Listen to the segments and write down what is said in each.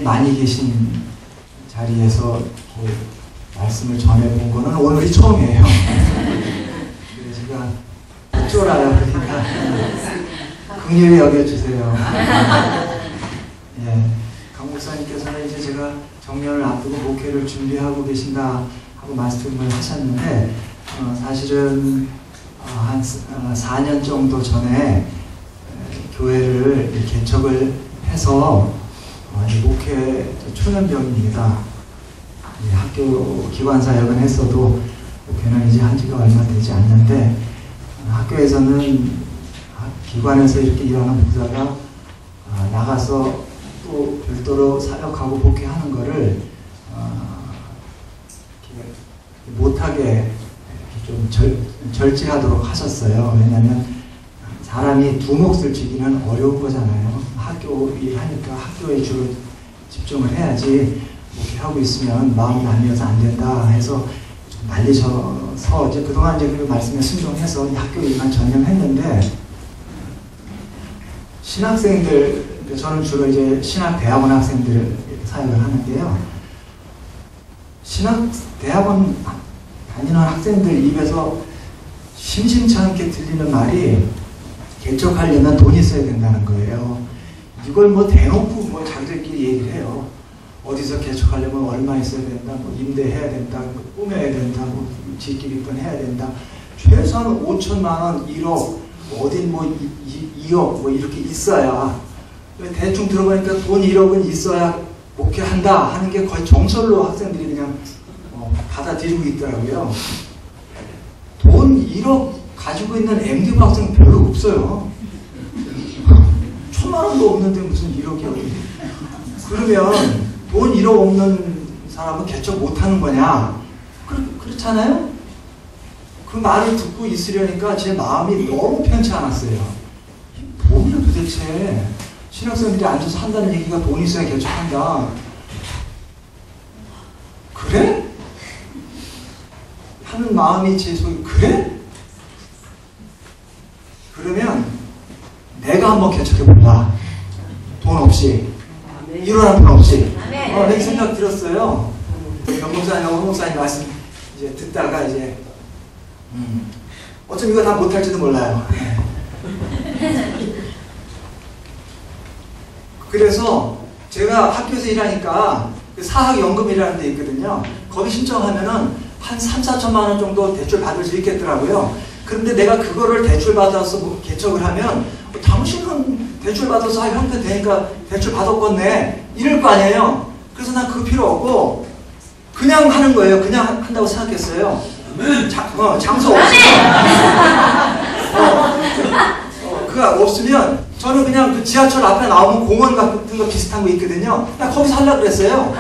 많이 계신 자리에서 말씀을 전해본 거는 오늘이 처음이에요. 그래서 제가 쫄아요. 그러니까 긍휼히 여겨주세요. 예, 강 목사님께서는 이제 제가 정년을 앞두고 목회를 준비하고 계신다 하고 말씀을 하셨는데 사실은 한 4년 정도 전에 교회를 개척을 해서 목회 초년병입니다. 학교 기관사역은 했어도 목회는 이제 한 지가 얼마 되지 않는데 학교에서는 기관에서 이렇게 일하는 목사가 나가서 또 별도로 사역하고 목회하는 거를 못하게 좀 절제하도록 하셨어요. 왜냐하면 사람이 두 몫을 쥐기는 어려운 거잖아요. 학교 일하니까 학교에 주로 집중을 해야지 목회하고 있으면 마음이 나뉘어서 안 된다 해서 좀 말리셔서 이제 그동안 이제 그 말씀에 순종해서 학교 일만 전념했는데 신학생들, 저는 주로 이제 신학대학원 학생들을 사역을 하는데요. 신학대학원 다니는 학생들 입에서 심심치 않게 들리는 말이 개척하려면 돈이 있어야 된다는 거예요. 이걸 뭐 대놓고 뭐 자기들끼리 얘기를 해요. 어디서 개척하려면 얼마 있어야 된다, 뭐 임대해야 된다, 뭐 꾸며야 된다, 뭐 지키기권 해야 된다. 최소한 5천만 원, 1억, 어딘 뭐 2억 뭐 이렇게 있어야, 대충 들어보니까 돈 1억은 있어야 목회한다 하는 게 거의 정설로 학생들이 그냥 받아들이고 있더라고요. 돈 1억 가지고 있는 MD 학생 별로 없어요. 1,000만 원도 없는데 무슨 1억이 어디. 그러면 돈 1억 없는 사람은 개척 못하는 거냐? 그렇잖아요? 그 말을 듣고 있으려니까 제 마음이 너무 편치 않았어요. 뭐냐 도대체. 신학생들이 앉아서 한다는 얘기가 돈 있어야 개척한다. 그래? 하는 마음이 제 속에 그래? 그러면 내가 한번 개척해볼라. 돈 없이. 일어난 돈 없이. 내 생각 들었어요. 변목사님, 홍목사님 말씀 이제 듣다가 이제 어쩜 이거 다 못할지도 몰라요. 그래서 제가 학교에서 일하니까 사학연금이라는 데 있거든요. 거기 신청하면은 한 3, 4천만 원 정도 대출 받을 수 있겠더라고요. 그런데 내가 그거를 대출 받아서 개척을 하면 당신은 대출 받아서 할 형편 되니까 대출 받았겠네 이럴 거 아니에요. 그래서 난 그거 필요 없고 그냥 하는 거예요. 그냥 한다고 생각했어요. 장소 없으면 그거 없으면 저는 그냥 그 지하철 앞에 나오면 공원 같은 거 비슷한 거 있거든요. 나 거기서 하려고 그랬어요.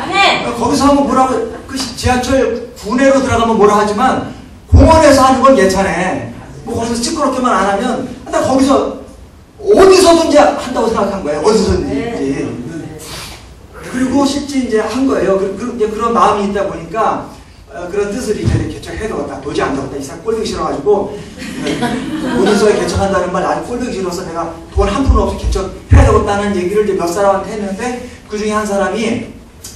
거기서 하면 뭐라고, 그 지하철 구내로 들어가면 뭐라 하지만 공원에서 하는 건 괜찮아. 뭐 거기서 시끄럽게만 안 하면 나 거기서 어디서든지 한다고 생각한 거예요. 어디서든지. 그리고 실제 이제 한 거예요. 그런 마음이 있다 보니까 그런 뜻을 이제 개척해도 도저히 안 되겠다. 이상 꼴보기 싫어가지고 본인서에 개척한다는 말 아주 꼴보기 싫어서 내가 돈 한 푼 없이 개척해야 되겠다는 얘기를 이제 몇 사람한테 했는데 그 중에 한 사람이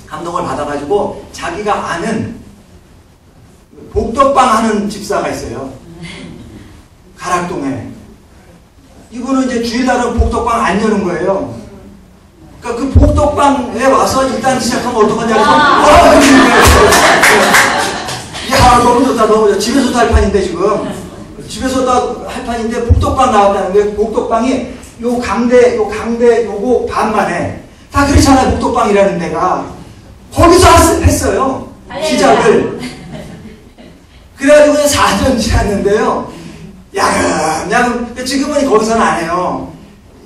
감동을 받아가지고 자기가 아는 복덕방 하는 집사가 있어요. 가락동에. 이분은 이제 주일날은 복덕방 안 여는 거예요. 그러니까 그 복덕방에 와서 일단 시작하면 어떡하냐고. 야, 너무 좋다, 너무 좋다. 집에서도 할 판인데, 지금. 집에서도 할 판인데, 복덕방 나왔다는 거예요. 복덕방이 요 강대, 요거 반만에. 다 그렇잖아요, 복덕방이라는 데가. 거기서 했어요. 시작을. 그래가지고 그냥 4년 지났는데요. 야금. 지금은 거기서는 안 해요.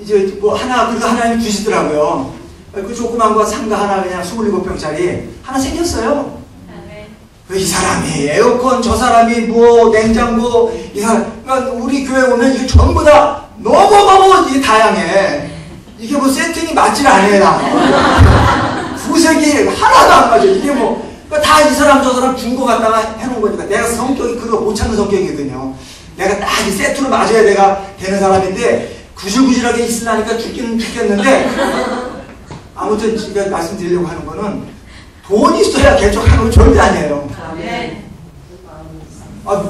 이제 뭐 그래도 하나님이 주시더라고요. 그 조그만 거 상가 하나 그냥 27평짜리 하나 생겼어요. 이 사람이 에어컨, 저 사람이 뭐 냉장고, 이 사람, 그러니까 우리 교회 오면 이게 전부 다 너무너무 이게 다양해. 이게 뭐 세팅이 맞질 않아요. 구색이 하나도 안 맞아. 이게 뭐, 그러니까 다 이 사람 저 사람 준 거 갖다가 해놓은 거니까. 내가 성격이 그거 못 참는 성격이거든요. 내가 딱 이 세트로 맞아야 내가 되는 사람인데, 구질구질하게 있으려니까 죽기는 죽겠는데, 아무튼 아무튼 제가 말씀드리려고 하는 거는 돈이 있어야 개척하는 건 절대 아니에요.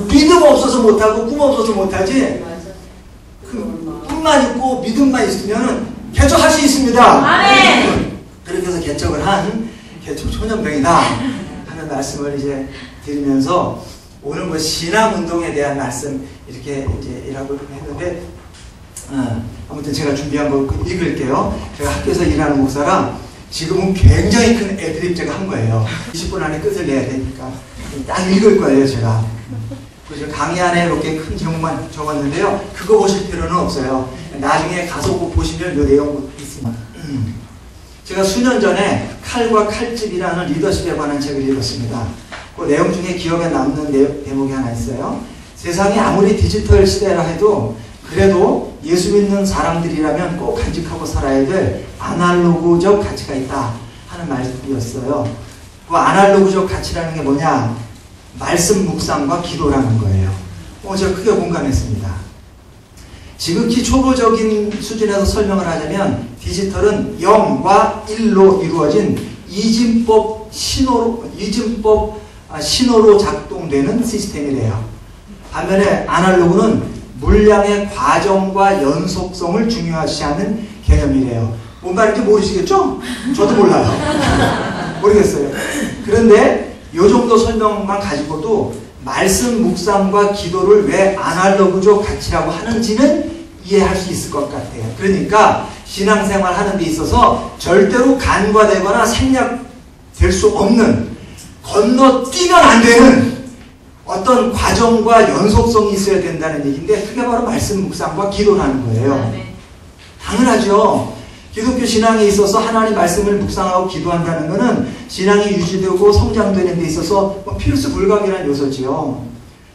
믿음 없어서 못하고 꿈 없어서 못하지, 그 꿈만 있고 믿음만 있으면 개척할 수 있습니다. 그렇게 해서 개척을 한 개척 초년병이다 하는 말씀을 이제 드리면서 오늘 뭐 신앙운동에 대한 말씀 이렇게 이제 일하고 했는데, 아무튼 제가 준비한 거 읽을게요. 제가 학교에서 일하는 목사라 지금은 굉장히 큰 애드립 제가 한 거예요. 20분 안에 끝을 내야 되니까 딱 읽을 거예요, 제가. 그래서 강의 안에 이렇게 큰 제목만 적었는데요. 그거 보실 필요는 없어요. 나중에 가서 꼭 보시면 이 내용 있습니다. 제가 수년 전에 칼과 칼집이라는 리더십에 관한 책을 읽었습니다. 그 내용 중에 기억에 남는 대목이 하나 있어요. 세상이 아무리 디지털 시대라 해도 그래도 예수 믿는 사람들이라면 꼭 간직하고 살아야 될 아날로그적 가치가 있다 하는 말이었어요. 그 아날로그적 가치라는 게 뭐냐? 말씀 묵상과 기도라는 거예요. 제가 크게 공감했습니다. 지극히 초보적인 수준에서 설명을 하자면 디지털은 0과 1로 이루어진 이진법 신호로 작동되는 시스템이래요. 반면에 아날로그는 물량의 과정과 연속성을 중요시하는 개념이래요. 뭔 말인지 모르시겠죠? 저도 몰라요. 모르겠어요. 그런데 이 정도 설명만 가지고도 말씀 묵상과 기도를 왜 아날로그적 가치라고 하는지는 이해할 수 있을 것 같아요. 그러니까 신앙생활 하는 데 있어서 절대로 간과되거나 생략될 수 없는, 건너뛰면 안 되는 어떤 과정과 연속성이 있어야 된다는 얘기인데, 그게 바로 말씀 묵상과 기도라는 거예요. 당연하죠. 기독교 신앙에 있어서 하나님 말씀을 묵상하고 기도한다는 것은 신앙이 유지되고 성장되는 데 있어서 필수 불가결한 요소지요.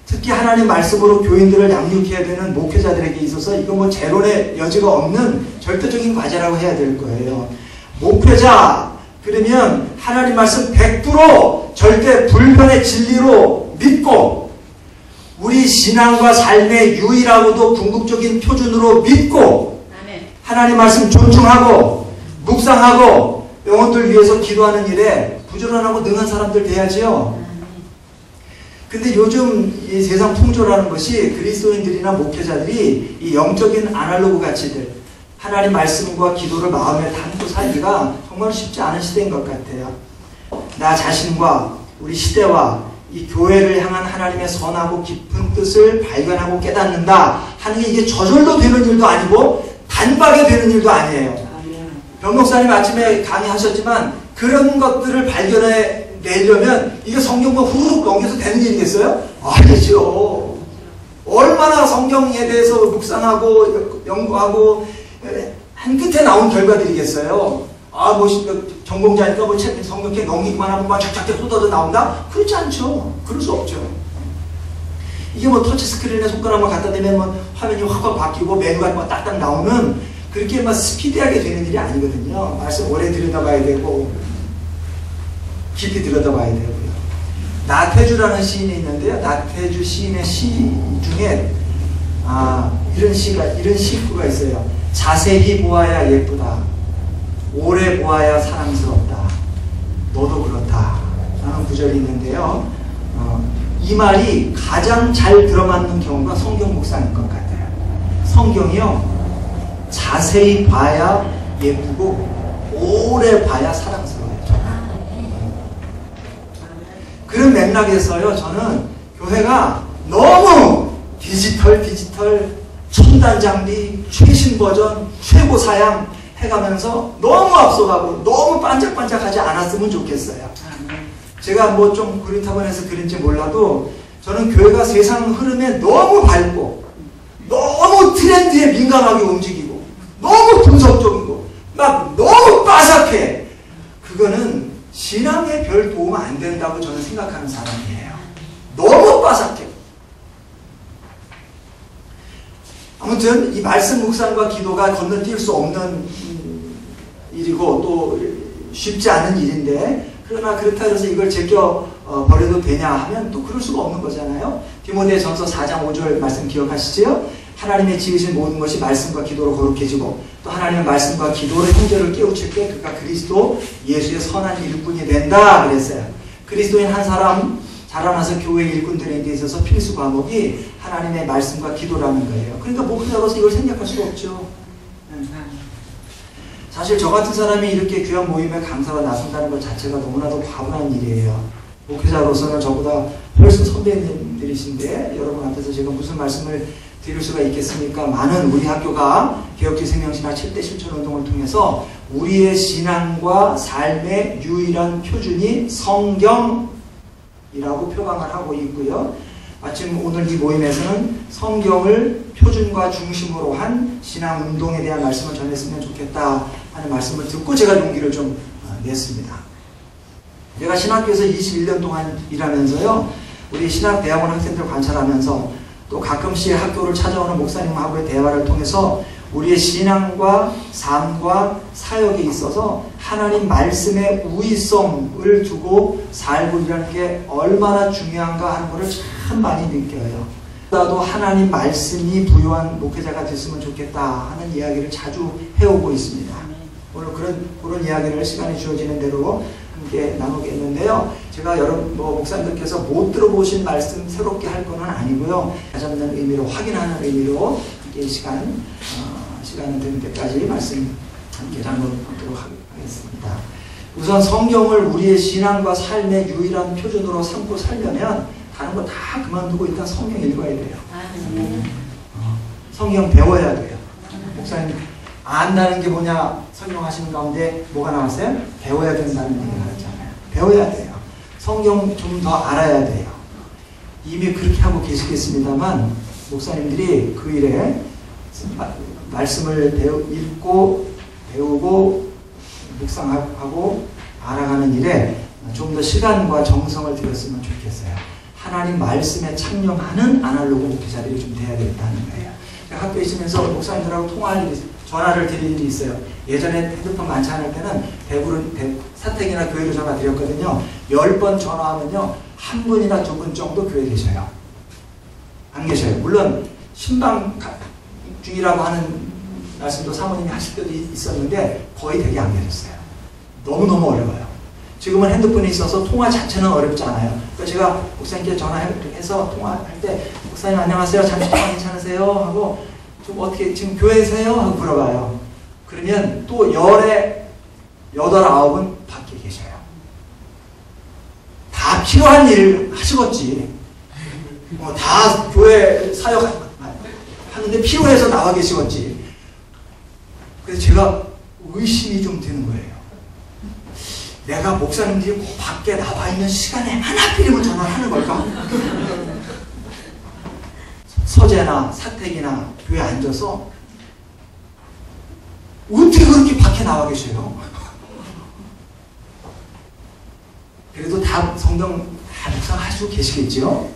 특히 하나님 말씀으로 교인들을 양육해야 되는 목회자들에게 있어서 이거 뭐 재론의 여지가 없는 절대적인 과제라고 해야 될 거예요. 목회자, 그러면 하나님 말씀 100% 절대 불변의 진리로 믿고, 우리 신앙과 삶의 유일하고도 궁극적인 표준으로 믿고, 하나님 말씀 존중하고 묵상하고 영혼들 위해서 기도하는 일에 부지런하고 능한 사람들 돼야지요. 근데 요즘 이 세상 풍조라는 것이 그리스도인들이나 목회자들이 이 영적인 아날로그 가치들, 하나님 말씀과 기도를 마음에 담고 살기가 정말 쉽지 않은 시대인 것 같아요. 나 자신과 우리 시대와 이 교회를 향한 하나님의 선하고 깊은 뜻을 발견하고 깨닫는다 하는 게 이게 저절로 되는 일도 아니고 단박에 되는 일도 아니에요. 변목사님 아침에 강의하셨지만 그런 것들을 발견해 내려면 이게 성경만 후루룩 넘겨서 되는 일이겠어요? 아니죠. 얼마나 성경에 대해서 묵상하고 연구하고 한 끝에 나온 결과들이겠어요. 뭐 전공자니까 뭐 책 성경책 넘기기만 하면 막 착착 쏟아져 나온다? 그렇지 않죠. 그럴 수 없죠. 이게 뭐 터치스크린에 손가락만 갖다 대면 뭐 화면이 확확 바뀌고 메뉴가 막 딱딱 나오는, 그렇게 막 스피디하게 되는 일이 아니거든요. 말씀 오래 들여다봐야 되고 깊이 들여다봐야 되고요. 나태주라는 시인이 있는데요. 나태주 시인의 시 중에 이런 시구가 있어요. 자세히 보아야 예쁘다. 오래 보아야 사랑스럽다. 너도 그렇다. 라는 구절이 있는데요. 이 말이 가장 잘 들어맞는 경우가 성경 묵상인 것 같아요. 성경이요, 자세히 봐야 예쁘고 오래 봐야 사랑스러워요. 그런 맥락에서요, 저는 교회가 너무 디지털 첨단 장비, 최신 버전, 최고 사양 해가면서 너무 앞서가고 너무 반짝반짝하지 않았으면 좋겠어요. 제가 뭐 좀 그렇다고 해서 그런지 몰라도 저는 교회가 세상 흐름에 너무 밝고 너무 트렌드에 민감하게 움직이고 너무 분석적이고 막 너무 빠삭해. 그거는 신앙에 별 도움 안 된다고 저는 생각하는 사람이에요. 너무 빠삭해. 아무튼 이 말씀 묵상과 기도가 건너뛸 수 없는 일이고 또 쉽지 않은 일인데, 그러나 그렇다 해서 이걸 제껴 버려도 되냐 하면 또 그럴 수가 없는 거잖아요. 디모데전서 4장 5절 말씀 기억하시죠? 하나님의 지으신 모든 것이 말씀과 기도로 거룩해지고 또 하나님의 말씀과 기도로 형제를 깨우칠 때 그가 그리스도 예수의 선한 일꾼이 된다 그랬어요. 그리스도인 한 사람 자라나서 교회 일꾼들에 있어서 필수 과목이 하나님의 말씀과 기도라는 거예요. 그러니까 목회자로서 이걸 생각할 수가 없죠. 사실 저 같은 사람이 이렇게 귀한 모임에 강사가 나선다는 것 자체가 너무나도 과분한 일이에요. 목회자로서는 저보다 훨씬 선배님들이신데 여러분 앞에서 제가 무슨 말씀을 드릴 수가 있겠습니까? 많은 우리 학교가 개혁주의 생명신학 7대 실천운동을 통해서 우리의 신앙과 삶의 유일한 표준이 성경이라고 표방을 하고 있고요. 마침 오늘 이 모임에서는 성경을 표준과 중심으로 한 신앙운동에 대한 말씀을 전했으면 좋겠다 하는 말씀을 듣고 제가 용기를 좀 냈습니다. 제가 신학교에서 21년 동안 일하면서요. 우리 신학대학원 학생들 관찰하면서 또 가끔씩 학교를 찾아오는 목사님하고의 대화를 통해서 우리의 신앙과 삶과 사역에 있어서 하나님 말씀의 우위성을 두고 살고 있다는 게 얼마나 중요한가 하는 것을 참 많이 느껴요. 나도 하나님 말씀이 부요한 목회자가 됐으면 좋겠다 하는 이야기를 자주 해오고 있습니다. 오늘 그런 이야기를 시간이 주어지는 대로 함께 나누겠는데요. 제가 여러분 목사님들께서 못 들어보신 말씀 새롭게 할 건 아니고요. 가져는 의미로 확인하는 의미로 이 시간 되는 때까지 말씀 함께 나누도록 하겠습니다. 우선 성경을 우리의 신앙과 삶의 유일한 표준으로 삼고 살려면 다른 거 다 그만두고 일단 성경 읽어야 돼요. 성경 배워야 돼요. 목사님 안다는 게 뭐냐 설명 하시는 가운데 뭐가 나왔어요? 배워야 된다는 얘기가 나왔잖아요. 배워야 돼요. 성경 좀 더 알아야 돼요. 이미 그렇게 하고 계시겠습니다만 목사님들이 그 일에 말씀을 읽고 배우고 묵상하고 알아가는 일에 좀 더 시간과 정성을 들였으면 좋겠어요. 하나님 말씀에 창념하는 아날로그 목회자들이 좀 돼야 되겠다는 거예요. 학교에 있으면서 목사님들하고 통화할 일이 전화를 드릴 일이 있어요. 예전에 핸드폰 많지 않을 때는 사택이나 교회로 전화 드렸거든요. 10번 전화하면요. 한 분이나 두 분 정도 교회에 계셔요. 안 계셔요. 물론 신방 중이라고 하는 말씀도 사모님이 하실 때도 있었는데 거의 되게 안 계셨어요. 너무너무 어려워요. 지금은 핸드폰이 있어서 통화 자체는 어렵지 않아요. 그래서 제가 목사님께 전화해서 통화할 때 목사님 안녕하세요. 잠시 통화 괜찮으세요? 하고 좀 어떻게 지금 교회세요? 하고 물어봐요. 그러면 또 10에 8, 9은 밖에 계셔요. 다 필요한 일 하시겠지. 다 교회 사역 하는데 필요해서 나와 계시겠지. 그래서 제가 의심이 좀 드는 거예요. 내가 목사님들이 밖에 나와 있는 시간에만 하필이면 전화를 하는 걸까? 서재나 사택이나 교회에 앉아서 어떻게 그렇게 밖에 나와 계셔요? 그래도 다 성경 다 묵상하시고 계시겠죠?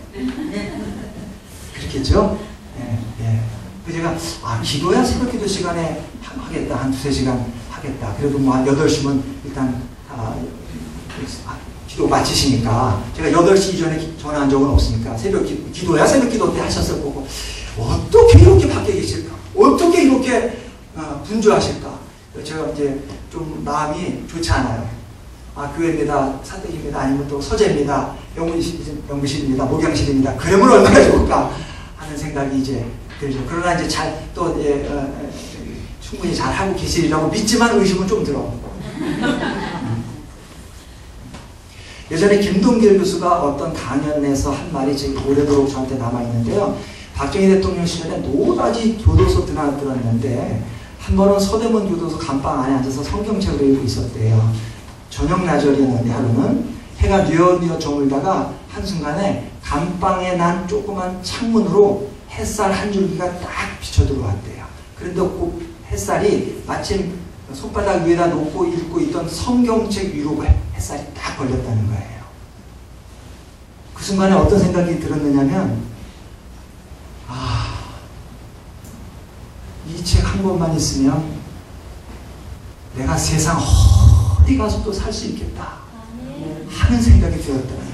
그렇겠죠? 네. 그래서 제가 기도야 새벽 기도 시간에 하겠다. 한 2-3시간 하겠다. 그래도 뭐 한 8시면 일단 기도 마치시니까 제가 8시 이전에 전화한 적은 없으니까 기도야 새벽 기도 때 하셨을 거고 어떻게 이렇게 밖에 계실까? 어떻게 이렇게 분주하실까? 제가 이제 좀 마음이 좋지 않아요. 교회입니다. 사택입니다. 아니면 또 서재입니다. 연구실입니다. 목양실입니다. 그러면 얼마나 좋을까 하는 생각이 이제 들죠. 그러나 이제 충분히 잘 하고 계시리라고 믿지만 의심은 좀 들어. 예전에 김동길 교수가 어떤 강연에서 한 말이 지금 오래도록 저한테 남아있는데요. 박정희 대통령 시절에 노다지 교도소 들었는데 한 번은 서대문 교도소 감방 안에 앉아서 성경책을 읽고 있었대요. 저녁 나절이었는데 하루는 해가 뉘어뉘어 저물다가 한순간에 감방에 난 조그만 창문으로 햇살 한 줄기가 딱 비쳐 들어왔대요. 그런데 그 햇살이 마침 손바닥 위에다 놓고 읽고 있던 성경책 위로 햇살이 딱 걸렸다는 거예요. 그 순간에 어떤 생각이 들었느냐면 이 책 한 권만 있으면 내가 세상 어디 가서도 살 수 있겠다 하는 생각이 들었다는 거예요.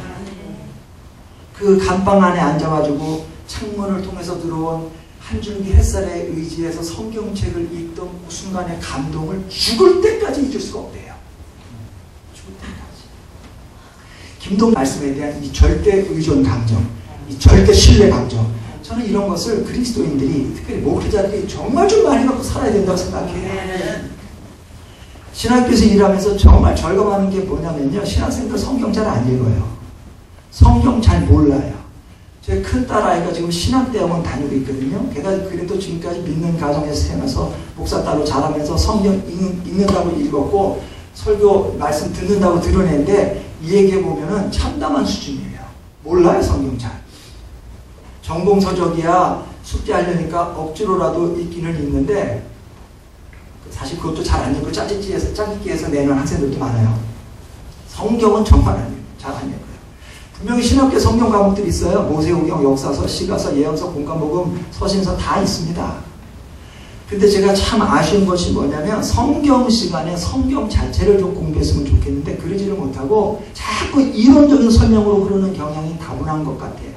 그 감방 안에 앉아가지고 창문을 통해서 들어온 한 줄기 햇살에 의지해서 성경책을 읽던 그 순간의 감동을 죽을 때까지 잊을 수가 없대요. 죽을 때까지. 김동 말씀에 대한 이 절대 의존 감정, 이 절대 신뢰 감정, 저는 이런 것을 그리스도인들이, 특별히 목회자들이 정말 좀 많이 갖고 살아야 된다고 생각해요. 신학교에서 일하면서 정말 절감하는 게 뭐냐면요, 신학생들 성경 잘 안 읽어요. 성경 잘 몰라요. 제 큰 딸아이가 지금 신학대학원 다니고 있거든요. 걔가 그래도 지금까지 믿는 가정에서 태어나서 목사 딸로 자라면서 성경 읽는다고 읽었고 설교 말씀 듣는다고 들어내는데, 이 얘기해 보면은 참담한 수준이에요. 몰라요, 성경 잘. 전공서적이야 숙제하려니까 억지로라도 읽기는 읽는데, 사실 그것도 잘 안 읽고 짜깁기해서 내는 학생들도 많아요. 성경은 정말 잘 안 읽어요. 분명히 신학교 성경 과목들이 있어요. 모세오경, 역사서, 시가서, 예언서, 공감복음, 서신서 다 있습니다. 근데 제가 참 아쉬운 것이 뭐냐면, 성경 시간에 성경 자체를 좀 공부했으면 좋겠는데 그러지를 못하고 자꾸 이론적인 설명으로 그러는 경향이 다분한 것 같아요.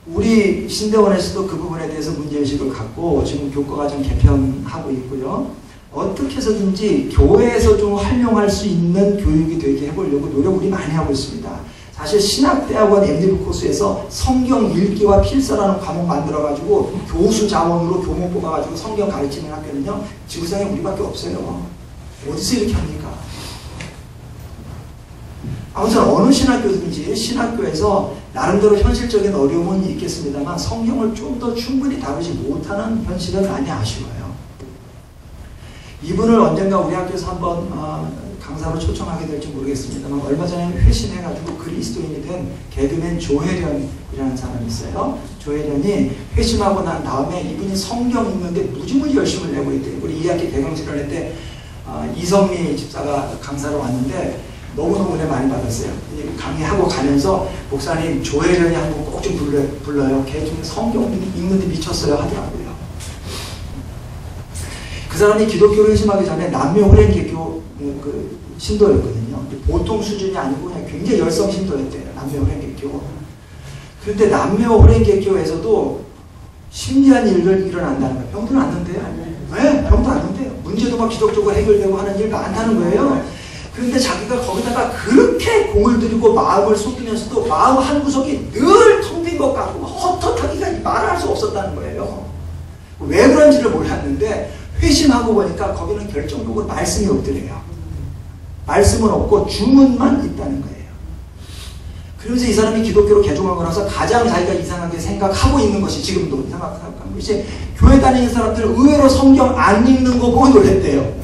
우리 신대원에서도 그 부분에 대해서 문제의식을 갖고 지금 교과과정 개편하고 있고요. 어떻게 해서든지 교회에서 좀 활용할 수 있는 교육이 되게 해보려고 노력 우리 많이 하고 있습니다. 사실 신학대학원 MDB 코스에서 성경 읽기와 필사라는 과목 만들어가지고 교수 자원으로 교목 뽑아가지고 성경 가르치는 학교는요, 지구상에 우리밖에 없어요. 어디서 이렇게 합니까? 아무튼 어느 신학교든지 신학교에서 나름대로 현실적인 어려움은 있겠습니다만 성경을 좀 더 충분히 다루지 못하는 현실은 많이 아쉬워요. 이분을 언젠가 우리 학교에서 한번 강사로 초청하게 될지 모르겠습니다만, 얼마 전에 회신해가지고 그리스도인이 된 개그맨 조혜련이라는 사람이 있어요. 조혜련이 회심하고 난 다음에 이분이 성경 읽는데 무지무지 열심을 내고 있대요. 우리 2학기 개강식을 할 때 이성미 집사가 강사로 왔는데 너무너무 은혜 많이 받았어요. 강의하고 가면서 목사님 조혜련이 한 번 꼭 좀 불러요. 걔 좀 성경 읽는데 미쳤어요 하더라고요. 그 사람이 기독교를 회심하기 전에 남묘 호랭개교 그 신도였거든요. 보통 수준이 아니고 그냥 굉장히 열성 신도였대요. 남묘 호랭개교. 그런데 남묘 호랭개교에서도 신기한 일을 일어난다는 거예요. 병도 낫는데요. 왜? 병도 낫는데요. 문제도 막 기독적으로 해결되고 하는 일 많다는 거예요. 그런데 자기가 거기다가 그렇게 공을 들이고 마음을 쏟으면서도 마음 한 구석이 늘 텅 빈 것 같고 헛헛하기가 말할 수 없었다는 거예요. 왜 그런지를 몰랐는데 회심하고 보니까 거기는 결정적으로 말씀이 없더래요. 말씀은 없고 주문만 있다는 거예요. 그러면서 이 사람이 기독교로 개종하고 나서 가장 자기가 이상하게 생각하고 있는 것이, 지금도 이상하게 생각하는 것이, 교회 다니는 사람들 의외로 성경 안 읽는 거 보고 놀랬대요.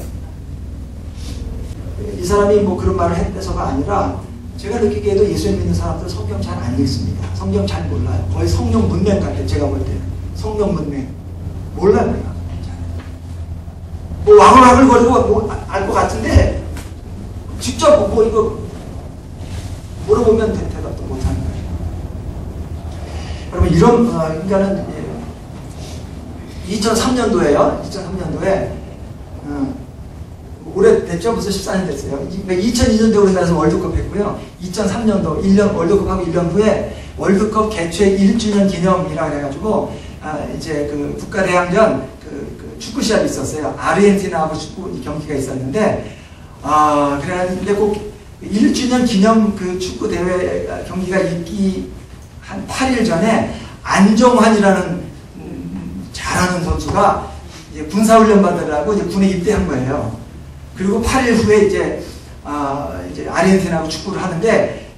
이 사람이 뭐 그런 말을 했대서가 아니라 제가 느끼기에도 예수님 믿는 사람들 성경 잘 안 읽습니다. 성경 잘 몰라요. 거의 성경 문맹 같아요. 제가 볼 때는 성경 문맹 몰라요. 뭐 와글와글거리고 뭐 알 것 같은데 직접 뭐 이거 물어보면 대답도 못하는 거예요. 여러분 이런 그러니까는 2003년도에요. 2003년도에 오래됐죠? 벌써 14년 됐어요. 2002년도에 우리나라에서 월드컵 했고요. 2003년도 1년 월드컵하고 1년 후에 월드컵 개최 1주년 기념이라 해가지고 이제 그 국가대항전 그 축구 시합이 있었어요. 아르헨티나하고 축구 경기가 있었는데 그랬는데 꼭 1주년 기념 그 축구 대회 경기가 있기 한 8일 전에 안정환이라는 잘하는 선수가 이제 군사훈련 받으라고 이제 군에 입대한 거예요. 그리고 8일 후에 이제 아르헨티나하고 축구를 하는데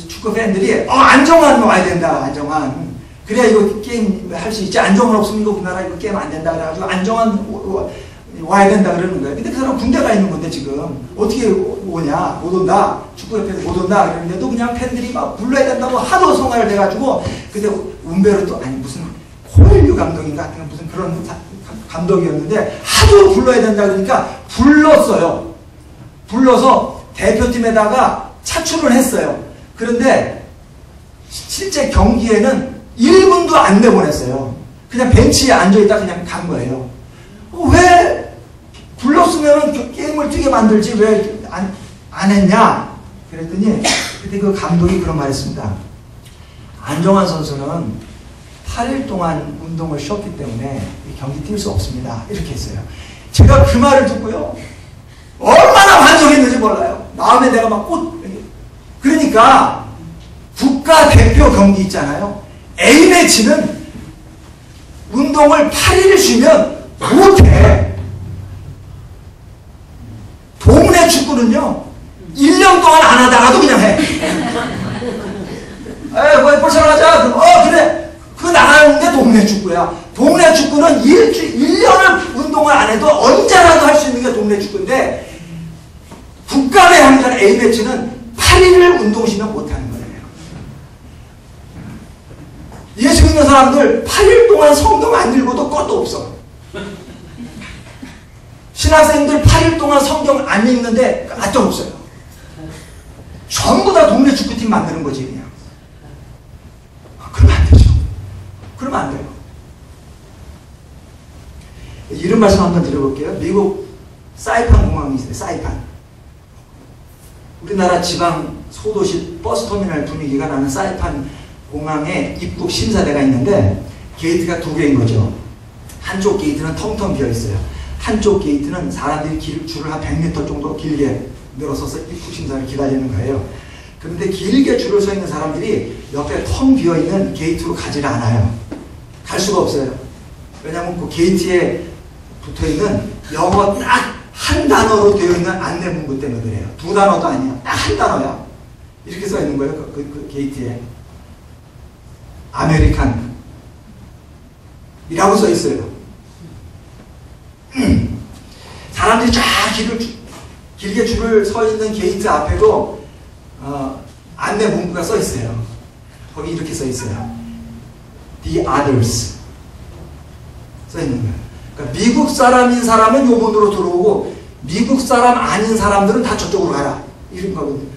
축구 팬들이 안정환 와야 된다. 안정환. 그래야 이거 게임 할 수 있지. 안정환 없으면 이거 우리나라 이거 게임 안 된다. 그래가지고 안정환 와야 된다 그러는 거예요. 근데 그 사람 군대가 있는 건데 지금 어떻게 오냐? 못 온다. 축구협회에서 못 온다. 그랬는데도 그냥 팬들이 막 불러야 된다고 하도 성화를 돼가지고, 근데 운베르 또 아니 무슨 코엘류 감독인가 같은 무슨 그런 감독이었는데 하도 불러야 된다 그러니까 불렀어요. 불러서 대표팀에다가 차출을 했어요. 그런데 실제 경기에는 1분도 안 내보냈어요. 그냥 벤치에 앉아있다 그냥 간 거예요. 왜 불렀으면 게임을 뛰게 만들지 왜 안 했냐? 그랬더니 그때 그 감독이 그런 말 했습니다. 안정환 선수는 8일 동안 운동을 쉬었기 때문에 경기 뛸 수 없습니다. 이렇게 했어요. 제가 그 말을 듣고요. 얼마나 환성했는지 몰라요. 마음에 내가 막 그러니까 국가대표 경기 있잖아요. A매치는 운동을 8일 쉬면 못해. 동네 축구는요. 1년 동안 안 하다가도 그냥 해. 뭐 벌써 나가자. 그래. 그거 나가는데 동네 축구야. 동네 축구는 1년을 운동을 안 해도 언제라도 할 수 있는 게 동네 축구인데 국가대 항전 A매치는 8일을 운동 쉬면 못하는 거예요. 예수 믿는 사람들 8일 동안 성경 안 읽어도 것도 없어. 신학생들 8일 동안 성경 안 읽는데 아점 없어요. 전부 다 동네 축구팀 만드는 거지 그냥. 그러면 안 되죠. 그러면 안 돼요. 이런 말씀 한번 드려볼게요. 미국 사이판 공항이 있어요. 사이판. 우리나라 지방 소도시 버스터미널 분위기가 나는 사이판 공항에 입국 심사대가 있는데 게이트가 두 개인 거죠. 한쪽 게이트는 텅텅 비어 있어요. 한쪽 게이트는 사람들이 줄을 한 100m 정도 길게 늘어서서 입국 심사를 기다리는 거예요. 그런데 길게 줄을 서 있는 사람들이 옆에 텅 비어있는 게이트로 가지를 않아요. 갈 수가 없어요. 왜냐하면 그 게이트에 붙어있는 영어 딱 한 단어로 되어 있는 안내 문구 때문에 그래요. 두 단어도 아니야. 딱 한 단어야. 이렇게 써 있는 거예요. 그 게이트에. 아메리칸 이라고 써 있어요. 사람들이 쫙 길게 줄을 서 있는 게이트 앞에도 안내 문구가 써 있어요. 거기 이렇게 써 있어요. The others 써 있는 거예요. 그러니까 미국 사람인 사람은 요 문으로 들어오고 미국 사람 아닌 사람들은 다 저쪽으로 가라. 이런 거거든요.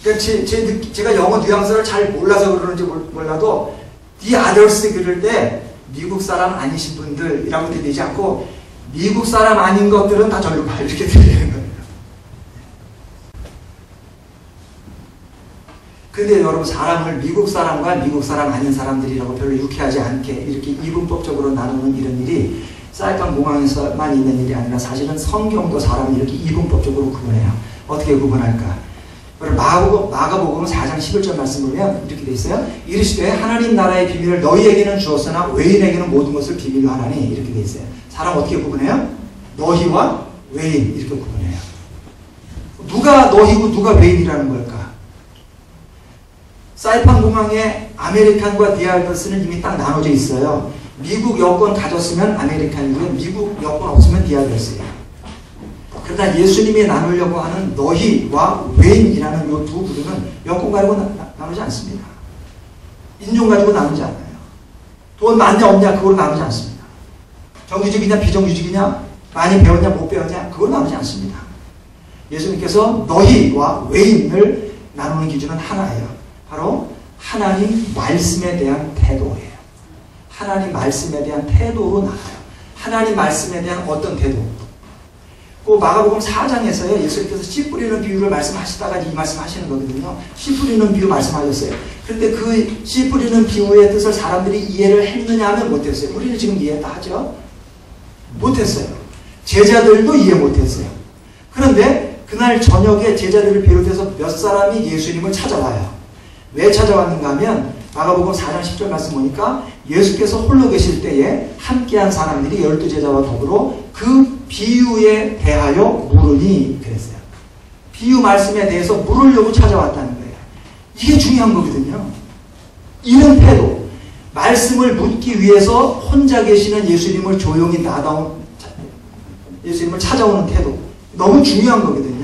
그러니까 제가 영어 뉘앙스를 잘 몰라서 그러는지 몰라도 The others 그럴 때 미국 사람 아니신 분들이라고 들리지 않고 미국 사람 아닌 것들은 다 절로 가. 이렇게 들리는 거예요. 근데 여러분 사람을 미국 사람과 미국 사람 아닌 사람들이라고 별로 유쾌하지 않게 이렇게 이분법적으로 나누는 이런 일이 사이판 공항에서만 있는 일이 아니라 사실은 성경도 사람을 이렇게 이분법적으로 구분해요. 어떻게 구분할까? 마가복음 4장 11절 말씀 보면 이렇게 돼 있어요. 이르시되 하나님 나라의 비밀을 너희에게는 주었으나 외인에게는 모든 것을 비밀로 하나니 이렇게 돼 있어요. 사람 어떻게 구분해요? 너희와 외인 이렇게 구분해요. 누가 너희고 누가 외인이라는 걸까? 사이판 공항에 아메리칸과 디아더스는 이미 딱 나눠져 있어요. 미국 여권 가졌으면 아메리칸이고요. 미국 여권 없으면 디아더스예요. 그러나 예수님이 나누려고 하는 너희와 외인이라는 이 두 부류는 여권 가지고 나누지 않습니다. 인종 가지고 나누지 않아요. 돈 많냐 없냐 그걸로 나누지 않습니다. 정규직이냐 비정규직이냐 많이 배웠냐 못 배웠냐 그걸로 나누지 않습니다. 예수님께서 너희와 외인을 나누는 기준은 하나예요. 바로 하나님 말씀에 대한 태도예요. 하나님 말씀에 대한 태도로 나가요. 하나님 말씀에 대한 어떤 태도? 그 마가복음 4장에서요. 예수님께서 씨 뿌리는 비유를 말씀하시다가 이 말씀하시는 거거든요. 씨 뿌리는 비유 말씀하셨어요. 그런데 그 씨 뿌리는 비유의 뜻을 사람들이 이해를 했느냐 하면 못했어요. 우리는 지금 이해 다 하죠? 못했어요. 제자들도 이해 못했어요. 그런데 그날 저녁에 제자들을 비롯해서 몇 사람이 예수님을 찾아와요. 왜 찾아왔는가 하면 마가복음 4장 10절 말씀 보니까 예수께서 홀로 계실 때에 함께한 사람들이 12제자와 더불어 그 비유에 대하여 물으니 그랬어요. 비유 말씀에 대해서 물으려고 찾아왔다는 거예요. 이게 중요한 거거든요. 이런 태도, 말씀을 묻기 위해서 혼자 계시는 예수님을 조용히 예수님을 찾아오는 태도, 너무 중요한 거거든요.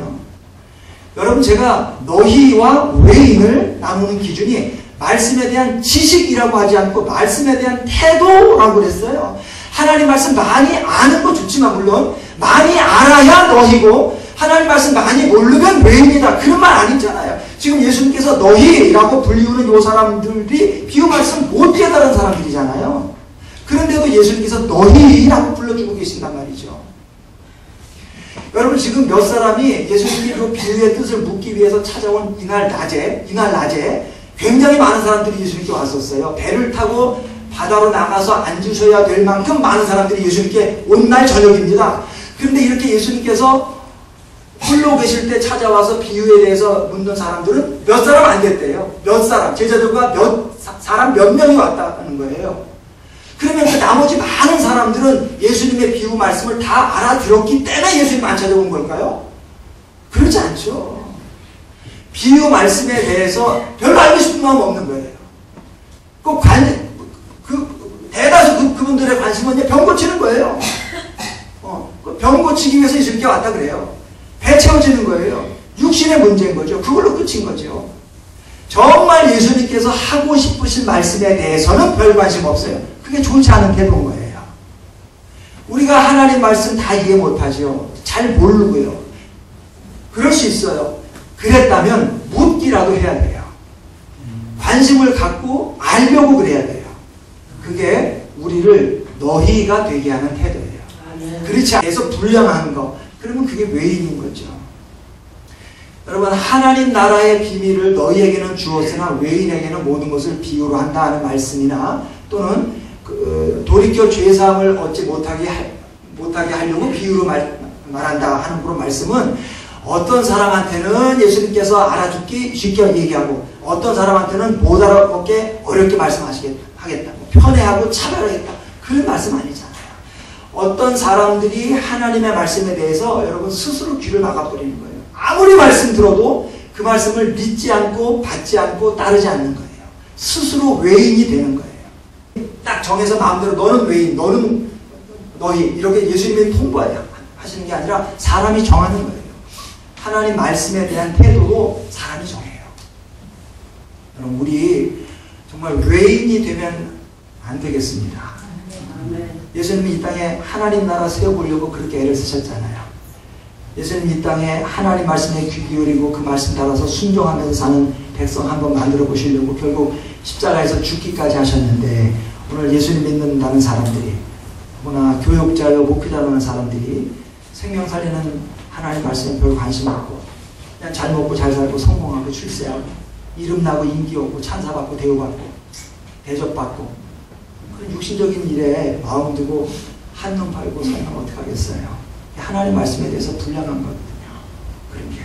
여러분 제가 너희와 외인을 나누는 기준이 말씀에 대한 지식이라고 하지 않고 말씀에 대한 태도라고 그랬어요. 하나님 말씀 많이 아는 거 좋지만 물론 많이 알아야 너희고 하나님 말씀 많이 모르면 외인이다. 그런 말 아니잖아요. 지금 예수님께서 너희라고 불리우는 요 사람들이 비유 말씀 못 깨달은 사람들이잖아요. 그런데도 예수님께서 너희라고 불러주고 계신단 말이죠. 여러분 지금 몇 사람이 예수님이 그 비유의 뜻을 묻기 위해서 찾아온 이날 낮에 굉장히 많은 사람들이 예수님께 왔었어요. 배를 타고 바다로 나가서 앉으셔야 될 만큼 많은 사람들이 예수님께 온 날 저녁입니다. 그런데 이렇게 예수님께서 홀로 계실 때 찾아와서 비유에 대해서 묻는 사람들은 몇 사람 안 됐대요. 몇 사람, 제자들과 사람 몇 명이 왔다는 거예요. 그러면 그 나머지 많은 사람들은 예수님의 비유 말씀을 다 알아들었기 때문에 예수님 안 찾아온 걸까요? 그렇지 않죠. 비유 말씀에 대해서 별로 알고 싶은 마음 없는 거예요. 대다수 그분들의 관심은 병 고치는 거예요. 병 고치기 위해서 예수님께 왔다 그래요. 배 채워지는 거예요. 육신의 문제인 거죠. 그걸로 끝인 거죠. 정말 예수님께서 하고 싶으신 말씀에 대해서는 별 관심 없어요. 그게 좋지 않은 태도인 거예요. 우리가 하나님 말씀 다 이해 못하죠. 잘 모르고요. 그럴 수 있어요. 그랬다면 묻기라도 해야 돼요. 관심을 갖고 알려고 그래야 돼요. 그게 우리를 너희가 되게 하는 태도예요. 그렇지 않아서 불량한 거, 그러면 그게 외인인 거죠. 여러분, 하나님 나라의 비밀을 너희에게는 주었으나 외인에게는 모든 것을 비유로 한다 하는 말씀이나, 또는 돌이켜 죄사함을 얻지 못하게 하려고 비유로 말한다 하는 그런 말씀은 어떤 사람한테는 예수님께서 알아듣기 쉽게 얘기하고 어떤 사람한테는 못 알아듣게 어렵게 말씀하시겠다, 편애하고 차별하겠다, 그런 말씀 아니잖아요. 어떤 사람들이 하나님의 말씀에 대해서 여러분 스스로 귀를 막아버리는 거예요. 아무리 말씀 들어도 그 말씀을 믿지 않고 받지 않고 따르지 않는 거예요. 스스로 외인이 되는 거예요. 딱 정해서 마음대로 너는 외인, 너는 너희, 이렇게 예수님이 통보하시는 게 아니라 사람이 정하는 거예요. 하나님 말씀에 대한 태도로 사람이 정해요. 여러분, 우리 정말 외인이 되면 안 되겠습니다. 예수님이 이 땅에 하나님 나라 세워보려고 그렇게 애를 쓰셨잖아요. 예수님이 이 땅에 하나님 말씀에 귀 기울이고 그 말씀 따라서 순종하면서 사는 백성 한번 만들어 보시려고 결국 십자가에서 죽기까지 하셨는데, 오늘 예수님 믿는다는 사람들이, 뭐나 교육자요 목회자라는 사람들이 생명 살리는 하나님 말씀에 별 관심 없고 그냥 잘 먹고 잘 살고 성공하고 출세하고 이름 나고 인기 오고 찬사받고 대우받고 대접받고 그런 육신적인 일에 마음 두고 한눈 팔고 살면 어떡하겠어요. 하나님 말씀에 대해서 불량한 거거든요. 그런 게.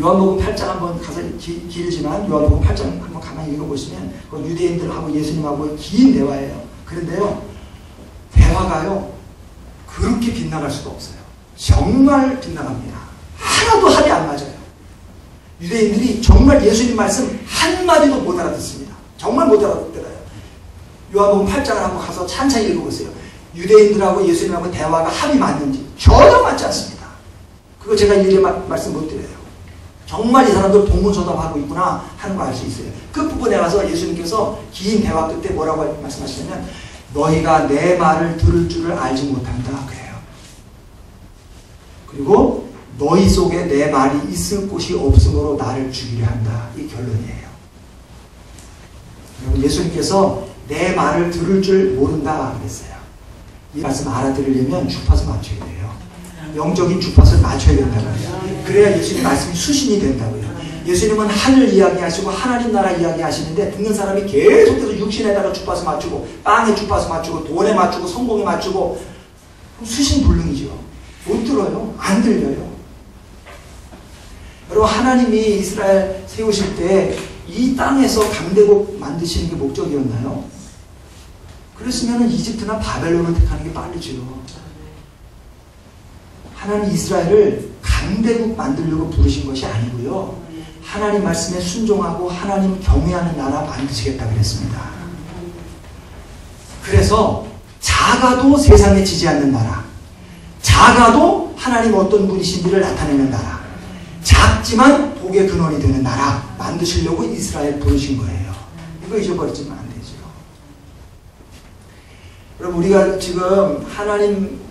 요한복음 8장 한번 가서 길지만 요한복음 8장 한번 가만히 읽어보시면 유대인들하고 예수님하고 긴 대화예요. 그런데요, 대화가요 그렇게 빗나갈 수도 없어요. 정말 빗나갑니다. 하나도 합이 안 맞아요. 유대인들이 정말 예수님 말씀 한마디도 못 알아듣습니다. 정말 못 알아듣더라요. 요한복음 8장을 한번 가서 찬찬히 읽어보세요. 유대인들하고 예수님하고 대화가 합이 맞는지 전혀 맞지 않습니다. 그거 제가 일일이 말씀 못 드려요. 정말 이 사람들 동문서답하고 있구나 하는 거 알 수 있어요. 그 부분에 가서 예수님께서 긴 대화 끝에 뭐라고 말씀하시냐면 너희가 내 말을 들을 줄을 알지 못한다 그래요. 그리고 너희 속에 내 말이 있을 곳이 없으므로 나를 죽이려 한다. 이 결론이에요. 예수님께서 내 말을 들을 줄 모른다 그랬어요. 이 말씀 알아들으려면 주파수 맞춰야 돼요. 영적인 주파수를 맞춰야 된다고요. 그래야 예수님 말씀이 수신이 된다고요. 예수님은 하늘 이야기하시고 하나님 나라 이야기하시는데 듣는 사람이 계속해서 육신에다가 주파수 맞추고 빵에 주파수 맞추고 돈에 맞추고 성공에 맞추고 수신불능이죠. 못 들어요. 안 들려요. 여러분, 하나님이 이스라엘 세우실 때 이 땅에서 강대국 만드시는 게 목적이었나요? 그랬으면 이집트나 바벨론을 택하는 게 빠르죠. 하나님 이스라엘을 강대국 만들려고 부르신 것이 아니고요. 하나님 말씀에 순종하고 하나님 경외하는 나라 만드시겠다 그랬습니다. 그래서 작아도 세상에 지지 않는 나라, 작아도 하나님 어떤 분이신지를 나타내는 나라, 작지만 복의 근원이 되는 나라 만드시려고 이스라엘 부르신 거예요. 이거 잊어버리지면 안 되죠. 여러분, 우리가 지금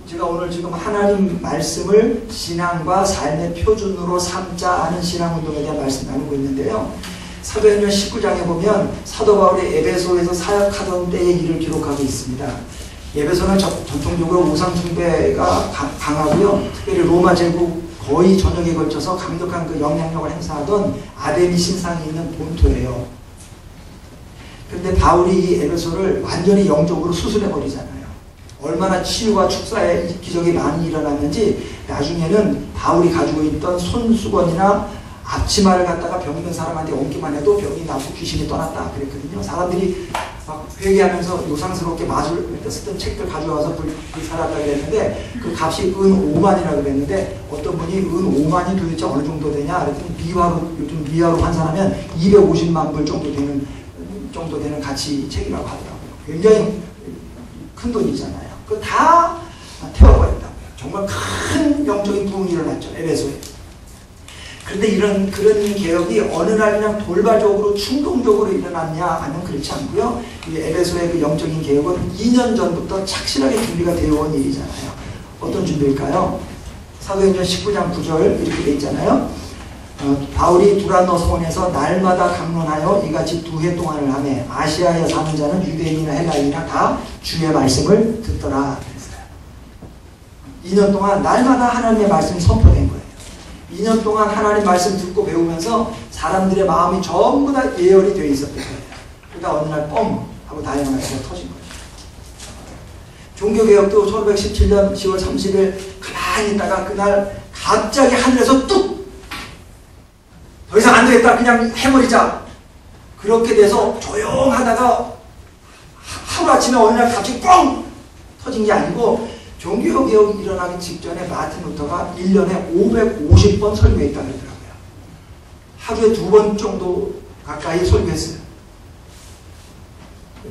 제가 오늘 지금 하나님 말씀을 신앙과 삶의 표준으로 삼자 하는 신앙운동에 대한 말씀 나누고 있는데요. 사도행전 19장에 보면 사도 바울이 에베소에서 사역하던 때의 일을 기록하고 있습니다. 에베소는 전통적으로 우상숭배가 강하고요. 특별히 로마 제국 거의 전역에 걸쳐서 강력한 그 영향력을 행사하던 아데미 신상이 있는 본토예요. 그런데 바울이 이 에베소를 완전히 영적으로 수술해 버리잖아요. 얼마나 치유와 축사의 기적이 많이 일어났는지 나중에는 바울이 가지고 있던 손수건이나 앞치마를 갖다가 병 있는 사람한테 옮기만 해도 병이 나고 귀신이 떠났다 그랬거든요. 사람들이 막 회개하면서 요상스럽게 마술 쓰던 책들 가져와서 불살았다 그랬는데 그 값이 은 5만이라고 그랬는데 어떤 분이 은 5만이 도대체 어느 정도 되냐 그랬더니 요즘 미화로 환산하면 250만 불 정도 되는 가치 책이라고 하더라고요. 굉장히 큰 돈이잖아요. 그거 다 태워버렸다고요. 정말 큰 영적인 부흥이 일어났죠. 에베소에. 그런데 그런 개혁이 어느 날 그냥 돌발적으로 충동적으로 일어났냐 하면 그렇지 않고요. 이 에베소의 그 영적인 개혁은 2년 전부터 착실하게 준비가 되어 온 일이잖아요. 어떤 준비일까요? 사도행전 19장 9절 이렇게 돼 있잖아요. 바울이 두란노 성에서 날마다 강론하여 이같이 2해 동안을 하매 아시아에 사는 자는 유대인이나 헬라인이나 다 주의 말씀을 듣더라. 2년 동안 날마다 하나님의 말씀이 선포된 거예요. 2년 동안 하나님 말씀 듣고 배우면서 사람들의 마음이 전부 다 예열이 되어 있었던 거예요. 그러니까 어느 날 뻥 하고 다이아몬드가 터진 거예요. 종교개혁도 1517년 10월 30일 가만히 있다가 그날 갑자기 하늘에서 뚝! 더 이상 안 되겠다. 그냥 해버리자. 그렇게 돼서 조용하다가 하루아침에 어느 날 갑자기 뻥! 터진 게 아니고 종교개혁이 일어나기 직전에 마틴 루터가 1년에 550번 설교했다고 그러더라고요. 하루에 2번 정도 가까이 설교했어요.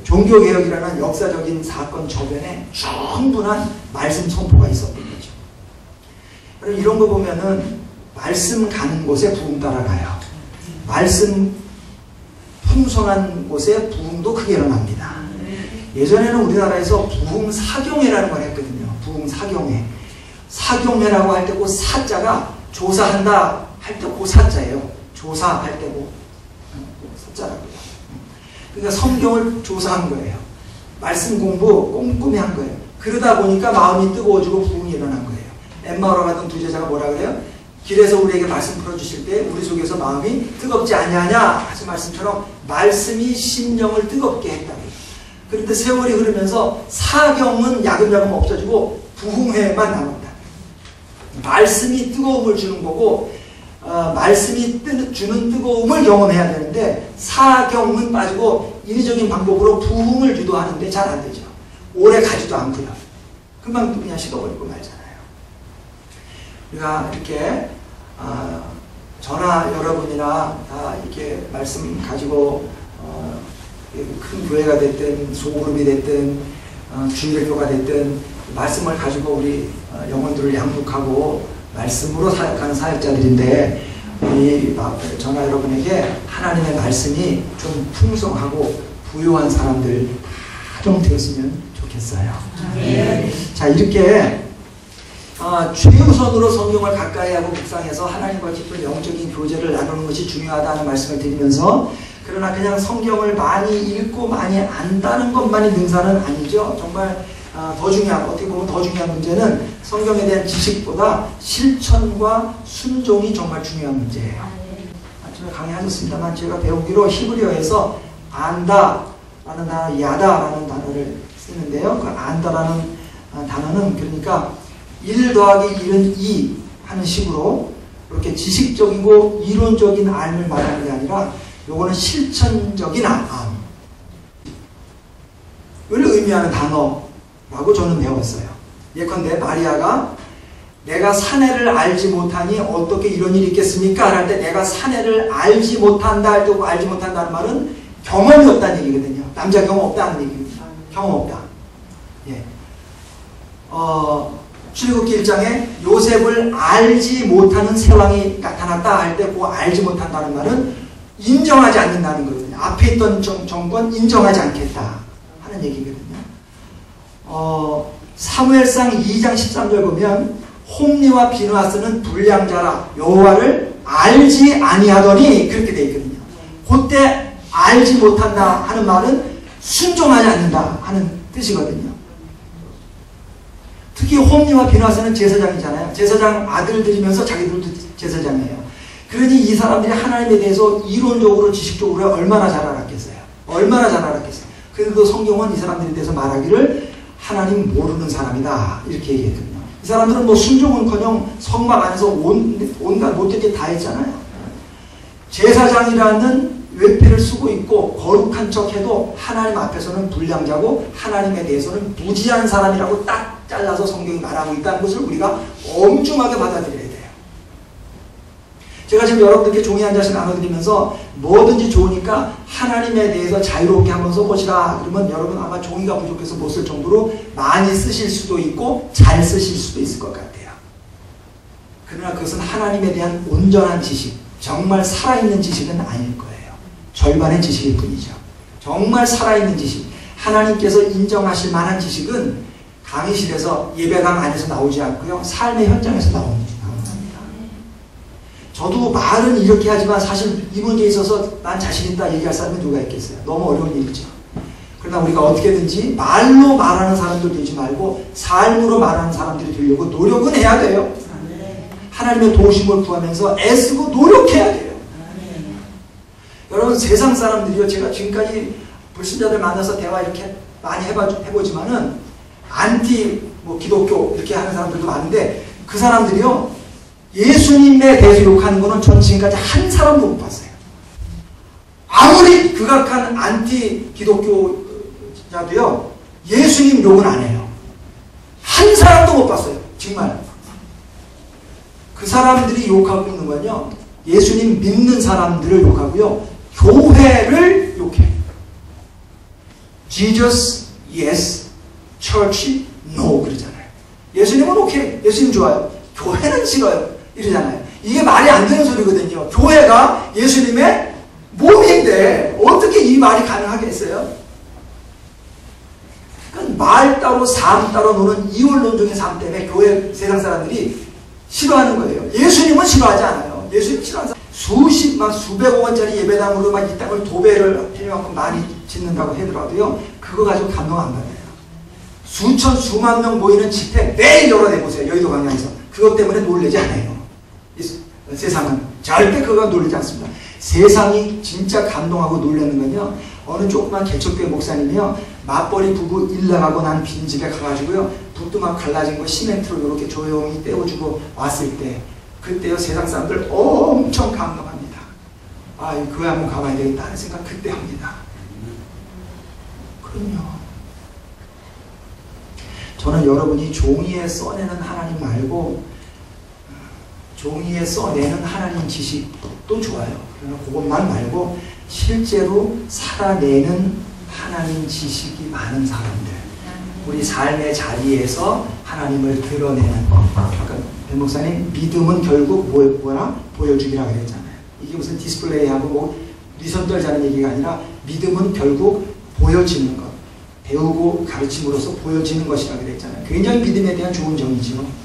종교개혁이라는 역사적인 사건 저변에 충분한 말씀 선포가 있었던 거죠. 그럼 이런 거 보면은 말씀 가는 곳에 부흥 따라가요. 말씀 풍성한 곳에 부흥도 크게 일어납니다. 예전에는 우리나라에서 부흥사경회라는 걸 했거든요. 부흥사경회. 사경회라고 할 때 그 사자가 조사한다 할 때 그 사자예요. 조사할 때 그 사자라고요. 그러니까 성경을 조사한 거예요. 말씀 공부 꼼꼼히 한 거예요. 그러다 보니까 마음이 뜨거워지고 부흥이 일어난 거예요. 엠마오로 가던 두 제자가 뭐라 그래요? 길에서 우리에게 말씀 풀어주실 때 우리 속에서 마음이 뜨겁지 아니하냐 하신 말씀처럼 말씀이 심령을 뜨겁게 했다고. 그런데 세월이 흐르면서 사경은 야금야금 없어지고 부흥회만 남았다. 말씀이 뜨거움을 주는 거고 말씀이 주는 뜨거움을 경험해야 되는데 사경은 빠지고 인위적인 방법으로 부흥을 유도하는데 잘 안 되죠. 오래 가지도 않고요. 금방 그냥 식어버리고 말잖아요. 우리가 이렇게 저나 여러분이나 다 이렇게 말씀 가지고 큰 교회가 됐든 소그룹이 됐든 주일교가 됐든 말씀을 가지고 우리 영혼들을 양육하고 말씀으로 사역하는 사역자들인데 우리 저나 여러분에게 하나님의 말씀이 좀 풍성하고 부유한 사람들 좀 되었으면 좋겠어요. 네. 자, 이렇게 최우선으로 성경을 가까이 하고 묵상해서 하나님과 깊은 영적인 교제를 나누는 것이 중요하다는 말씀을 드리면서 그러나 그냥 성경을 많이 읽고 많이 안다는 것만이 능사는 아니죠. 정말 더 중요한, 어떻게 보면 더 중요한 문제는 성경에 대한 지식보다 실천과 순종이 정말 중요한 문제예요. 아침에 강의하셨습니다만 제가 배우기로 히브리어에서 안다라는 단어, 야다라는 단어를 쓰는데요. 그 안다라는 단어는 그러니까 1 더하기 1은 2 하는 식으로 이렇게 지식적이고 이론적인 암을 말하는 게 아니라 요거는 실천적인 암을 의미하는 단어라고 저는 배웠어요. 예컨대 마리아가 내가 사내를 알지 못하니 어떻게 이런 일이 있겠습니까? 할 때 내가 사내를 알지 못한다 할 때 알지 못한다는 말은 경험이 없다는 얘기거든요. 남자 경험 없다는 얘기입니다. 경험 없다. 예. 출애굽기 1장에 요셉을 알지 못하는 세왕이 나타났다 할 때 그 알지 못한다는 말은 인정하지 않는다는 거거든요. 앞에 있던 정권 인정하지 않겠다 하는 얘기거든요. 사무엘상 2장 13절 보면 홈리와 비누아스는 불량자라 여호와를 알지 아니하더니 그렇게 되어 있거든요. 그때 알지 못한다 하는 말은 순종하지 않는다 하는 뜻이거든요. 특히 홈리와 비누아스는 제사장이잖아요. 제사장 아들들이면서 자기들도 제사장이에요. 그러니 이 사람들이 하나님에 대해서 이론적으로 지식적으로 얼마나 잘 알았겠어요. 얼마나 잘 알았겠어요. 그런데도 성경은 이 사람들에 대해서 말하기를 하나님 모르는 사람이다 이렇게 얘기했거든요. 이 사람들은 뭐 순종은커녕 성막 안에서 온갖 못된 게 다 했잖아요. 제사장이라는 외피를 쓰고 있고 거룩한 척해도 하나님 앞에서는 불량자고 하나님에 대해서는 무지한 사람이라고 딱 잘라서 성경이 말하고 있다는 것을 우리가 엄중하게 받아들여야 돼요. 제가 지금 여러분들께 종이 한 장씩 나눠드리면서 뭐든지 좋으니까 하나님에 대해서 자유롭게 한번 써보시라 그러면 여러분 아마 종이가 부족해서 못 쓸 정도로 많이 쓰실 수도 있고 잘 쓰실 수도 있을 것 같아요. 그러나 그것은 하나님에 대한 온전한 지식, 정말 살아있는 지식은 아닐 거예요. 절반의 지식일 뿐이죠. 정말 살아있는 지식, 하나님께서 인정하실 만한 지식은 강의실에서 예배당 안에서 나오지 않고요. 삶의 현장에서 나옵니다. 저도 말은 이렇게 하지만 사실 이 문제에 있어서 난 자신 있다 얘기할 사람이 누가 있겠어요. 너무 어려운 일이죠. 그러나 우리가 어떻게든지 말로 말하는 사람들 되지 말고 삶으로 말하는 사람들이 되려고 노력은 해야 돼요. 하나님의 도우심을 구하면서 애쓰고 노력해야 돼요. 여러분 세상 사람들이요. 제가 지금까지 불신자들 만나서 대화 이렇게 많이 해보지만은 안티 뭐 기독교 이렇게 하는 사람들도 많은데 그 사람들이요. 예수님에 대해서 욕하는 거는 전 지금까지 한 사람도 못 봤어요. 아무리 극악한 안티 기독교자도요. 예수님 욕은 안 해요. 한 사람도 못 봤어요. 정말. 그 사람들이 욕하고 있는 건요. 예수님 믿는 사람들을 욕하고요. 교회를 욕해요. Jesus, yes. Church, no. 그러잖아요. 예수님은 오케이. 예수님 좋아요. 교회는 싫어요. 이러잖아요. 이게 말이 안 되는 소리거든요. 교회가 예수님의 몸인데 어떻게 이 말이 가능하겠어요? 그러니까 말 따로 삶 따로 노는 이원론적인 삶 때문에 교회 세상 사람들이 싫어하는 거예요. 예수님은 싫어하지 않아요. 예수님 싫어하는 사람 수백억 원짜리 예배당으로 막 이 땅을 도배를 해만큼 많이 짓는다고 하더라도요. 그거 가지고 감동 안 받아요. 수천 수만 명 모이는 집회 매일 열어내보세요. 여의도 광장에서. 그것 때문에 놀라지 않아요. 세상은 절대 그거 놀라지 않습니다. 세상이 진짜 감동하고 놀라는 건요. 어느 조그만 개척교회 목사님이요. 맞벌이 부부 일 나가고 난 빈집에 가가지고요. 붓도 막 갈라진 거 시멘트로 이렇게 조용히 떼어주고 왔을 때 그때요. 세상 사람들 엄청 감동합니다. 아, 교회 한번 가봐야 되겠다 하는 생각 그때 합니다. 그럼요. 저는 여러분이 종이에 써내는 하나님 말고 종이에 써내는 하나님 지식도 좋아요. 그러나 그것만 말고 실제로 살아내는 하나님 지식이 많은 사람들, 우리 삶의 자리에서 하나님을 드러내는 아까 배 목사님 믿음은 결국 뭐라? 보여주기라 그랬잖아요. 이게 무슨 디스플레이하고 뭐 리선 떨자는 얘기가 아니라 믿음은 결국 보여지는 것, 배우고 가르침으로써 보여지는 것이라 그랬잖아요. 굉장히 믿음에 대한 좋은 정의죠.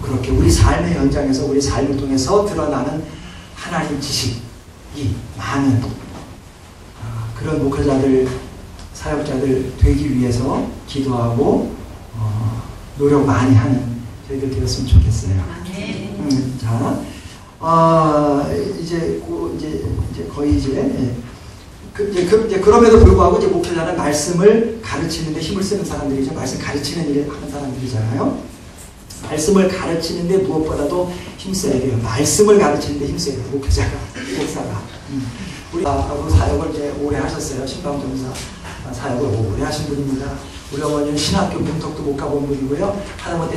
그렇게 우리 삶의 현장에서 우리 삶을 통해서 드러나는 하나님 지식이 많은 그런 목회자들, 사역자들 되기 위해서 기도하고 노력 많이 하는 저희들 되었으면 좋겠어요. 자, 이제 거의 이제 그럼에도 불구하고 이제 목회자는 말씀을 가르치는데 힘을 쓰는 사람들이죠. 말씀 가르치는 일을 하는 사람들이잖아요. 말씀을 가르치는데 무엇보다도 힘써야 돼요. 말씀을 가르치는데 힘써야 돼요. 목사가. 우리 사역을 이제 오래 하셨어요. 신방전사 사역을 오래 하신 분입니다. 우리 어머니는 신학교 문턱도 못 가본 분이고요. 하다못해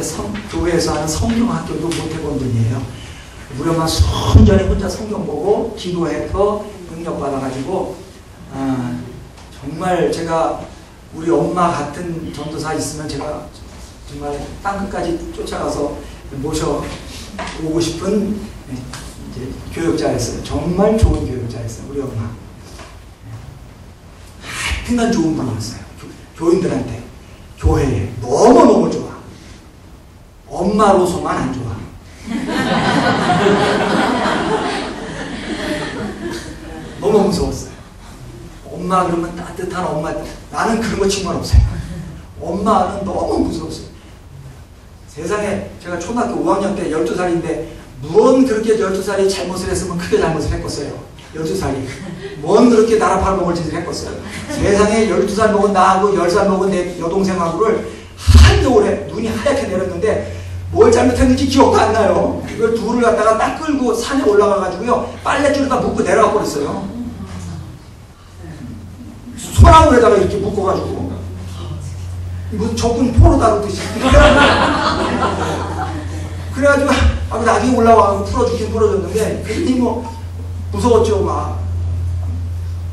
교회에서 하는 성경학교도 못 해본 분이에요. 우리 엄마 순전히 혼자 성경 보고 기도해서 능력받아가지고 정말 제가 우리 엄마 같은 전도사 있으면 제가 정말 땅끝까지 쫓아가서 모셔오고 싶은 이제 교육자였어요. 정말 좋은 교육자였어요. 우리 엄마. 하여튼간 좋은 분이었어요. 교인들한테, 교회에 너무너무 좋아. 엄마로서만 안 좋아. 너무 무서웠어요. 엄마 그러면 따뜻한 엄마. 나는 그런 거 정말 없어요. 엄마는 너무 무서웠어요. 세상에 제가 초등학교 5학년 때 12살인데 무언 그렇게 12살이 잘못을 했으면 크게 잘못을 했겠어요. 12살이. 뭔 그렇게 나라 팔아먹을 짓을 했겠어요. 세상에 12살 먹은 나하고 10살 먹은 내 여동생하고를 한겨울에 눈이 하얗게 내렸는데 뭘 잘못했는지 기억도 안 나요. 이걸 둘을 갖다가 딱 끌고 산에 올라가가지고요. 빨랫줄에다 묶고 내려가 버렸어요. 소나무에다가 이렇게 묶어가지고. 뭐 적군 포로 다루듯이. 그래가지고 나중에 올라와서 풀어주긴 풀어줬는데 괜히 뭐 무서웠죠 막.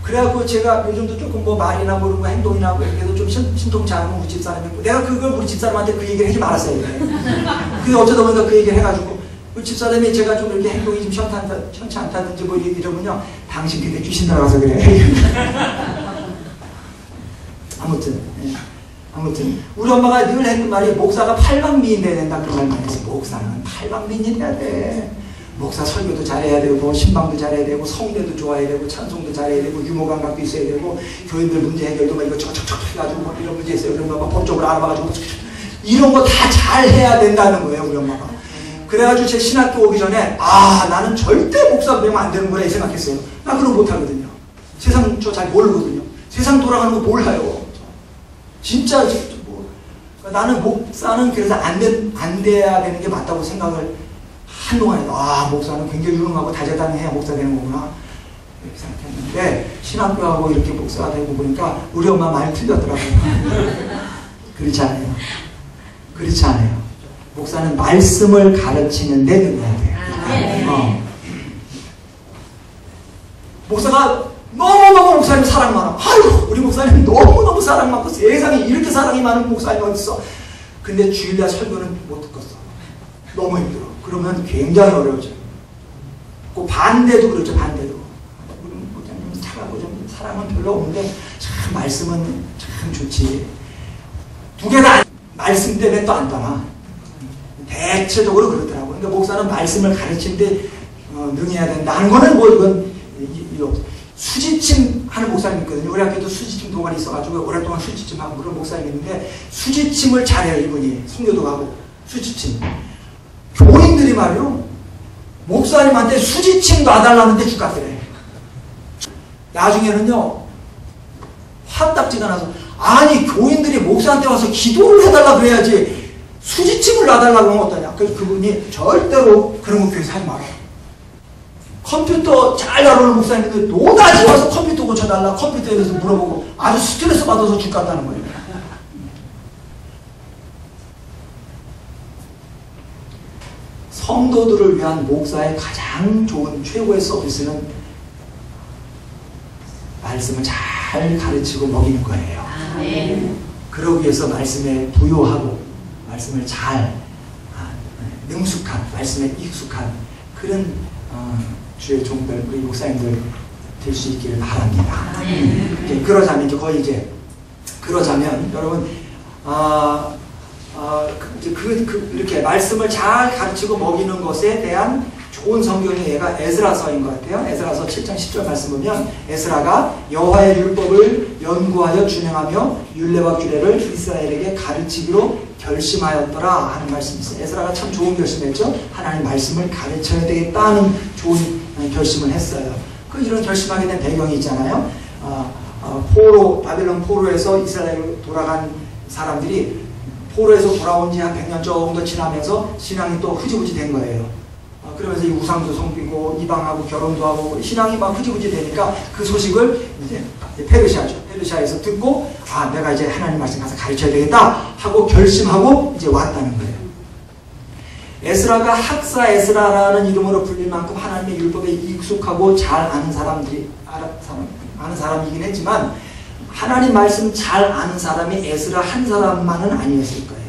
그래갖고 제가 요즘도 조금 뭐 말이나 모르고 행동이나 뭐 이렇게도 좀 신통치 않으면 우리 집사람이 내가 그걸 우리 집사람한테 그 얘기를 하지 말았어요. 그게 어쩌다 보니까 그 얘기를 해가지고 우리 집사람이 제가 좀 이렇게 행동이 좀 현치 않다든지 뭐 이러면요 당신 근데 귀신 들어가서 그래. 아무튼 우리 엄마가 늘 했던 말이 목사가 팔방미인 돼야 된다 그런 말만 했어. 목사는 팔방미인이 돼야 돼. 목사 설교도 잘해야 되고 신방도 잘해야 되고 성대도 좋아야 되고 찬송도 잘해야 되고 유머 감각도 있어야 되고 교인들 문제 해결도 막 이거 척척척 해가지고 뭐 이런 문제 있어요. 그런 거 법적으로 알아봐가지고 이런 거 다 잘해야 된다는 거예요 우리 엄마가. 그래가지고 제 신학교 오기 전에 나는 절대 목사 되면 안 되는 거라 생각했어요. 나 그런 거 못하거든요. 세상 저 잘 모르거든요. 세상 돌아가는 거 몰라요. 진짜 뭐 나는 목사는 그래서 안 돼야 되는 게 맞다고 생각을 한동안 해도 목사는 굉장히 유능하고 다재다능해야 목사 되는 거구나 이렇게 생각했는데 신학교하고 이렇게 목사가 되고 보니까 우리 엄마 많이 틀렸더라고요. 그렇지 않아요. 그렇지 않아요. 목사는 말씀을 가르치는 데 능해야 돼요. 목사가 너무너무 목사님 사랑 많아. 아유 우리 목사님 너무너무 사랑 많고 세상에 이렇게 사랑이 많은 목사님 어딨어. 근데 주일날 설교는 못 듣겠어. 너무 힘들어. 그러면 굉장히 어려워져요. 그 반대도 그렇죠. 반대도. 우리 목사님은 착하고 좀 사랑은 별로 없는데 참 말씀은 참 좋지. 두 개 다 말씀 때문에 또 안 떠나. 대체적으로 그렇더라고. 그러니까 목사는 말씀을 가르치는데 능해야 된다는 거는 뭐 이건 수지침 하는 목사님 있거든요. 우리 학교도 수지침 동아리 있어가지고 오랫동안 수지침 하고 그런 목사님 있는데 수지침을 잘해요. 이분이 성교도 하고 수지침. 교인들이 말이요 목사님한테 수지침 놔달라는데 죽겠더래. 나중에는요 화딱지가 나서 아니 교인들이 목사한테 와서 기도를 해달라 그래야지 수지침을 놔달라고 하면 어떠냐. 그래서 그분이 절대로 그런 거 교회에서 하지 마라. 컴퓨터 잘 다루는 목사님들 노다지 와서 컴퓨터 고쳐달라 컴퓨터에 대해서 물어보고 아주 스트레스 받아서 죽겠다는 거예요. 성도들을 위한 목사의 가장 좋은 최고의 서비스는 말씀을 잘 가르치고 먹이는 거예요. 그러기 위해서 말씀에 부요하고 말씀을 잘 능숙한 말씀에 익숙한 그런 주의 종들 우리 목사님들 될 수 있기를 바랍니다. 그러자면 여러분 이렇게 말씀을 잘 가르치고 먹이는 것에 대한 좋은 성경의 예가 에스라서인 것 같아요. 에스라서 7장 10절 말씀 보면 에스라가 여호와의 율법을 연구하여 준행하며 율례와 규례를 이스라엘에게 가르치기로 결심하였더라 하는 말씀이 있어요. 에스라가 참 좋은 결심했죠. 하나님 말씀을 가르쳐야 되겠다는 좋은 결심을 했어요. 이런 결심하게 된 배경이 있잖아요. 바벨론 포로에서 이스라엘로 돌아간 사람들이 포로에서 돌아온 지 한 100년 정도 지나면서 신앙이 또 흐지부지 된 거예요. 그러면서 이 우상도 섬기고 이방하고 결혼도 하고 신앙이 막 흐지부지 되니까 그 소식을 이제 페르시아에서 듣고 내가 이제 하나님 말씀 가서 가르쳐야 되겠다 하고 결심하고 이제 왔다는 거예요. 에스라가 학사 에스라라는 이름으로 불릴 만큼 하나님의 율법에 익숙하고 잘 아는 사람이긴 했지만 하나님 말씀 잘 아는 사람이 에스라 한 사람만은 아니었을 거예요.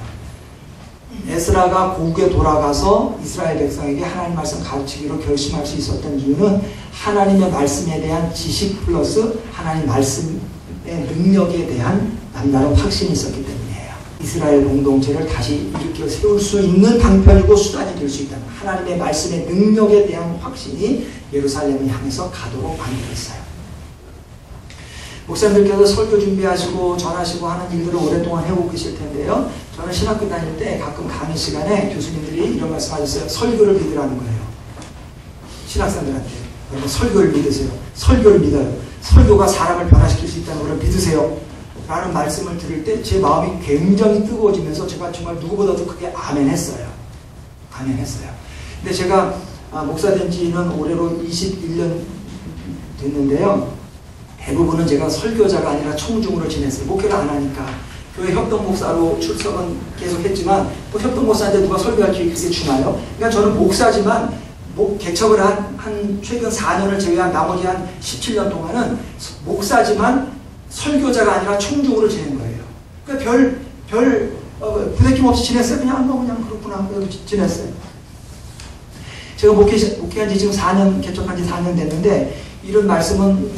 에스라가 고국에 돌아가서 이스라엘 백성에게 하나님 말씀 가르치기로 결심할 수 있었던 이유는 하나님의 말씀에 대한 지식 플러스 하나님 말씀의 능력에 대한 남다른 확신이 있었기 때문이에요. 이스라엘 공동체를 다시 일으켜 세울 수 있는 방편이고 수단이 될 수 있다는 하나님의 말씀의 능력에 대한 확신이 예루살렘을 향해서 가도록 만들었어요. 목사님들께서 설교 준비하시고 전하시고 하는 일들을 오랫동안 해오고 계실 텐데요. 저는 신학교 다닐 때 가끔 강의 시간에 교수님들이 이런 말씀 하셨어요. 설교를 믿으라는 거예요. 신학생들한테. 여러분 설교를 믿으세요. 설교를 믿어요. 설교가 사람을 변화시킬 수 있다는 걸 믿으세요. 라는 말씀을 들을 때 제 마음이 굉장히 뜨거워지면서 제가 정말 누구보다도 크게 아멘 했어요. 아멘 했어요. 근데 제가 목사 된 지는 올해로 21년 됐는데요. 대부분은 제가 설교자가 아니라 청중으로 지냈어요. 목회를 안 하니까. 교회 협동목사로 출석은 계속 했지만 또 협동목사인데 누가 설교할 기회가 그렇게 주나요? 그러니까 저는 목사지만 개척을 한 최근 4년을 제외한 나머지 한 17년 동안은 목사지만 설교자가 아니라 청중으로 지낸 거예요. 그러니까 부대낌 없이 지냈어요. 그냥 그렇구나. 지냈어요. 제가 목회한 지 지금 4년, 개척한 지 4년 됐는데 이런 말씀은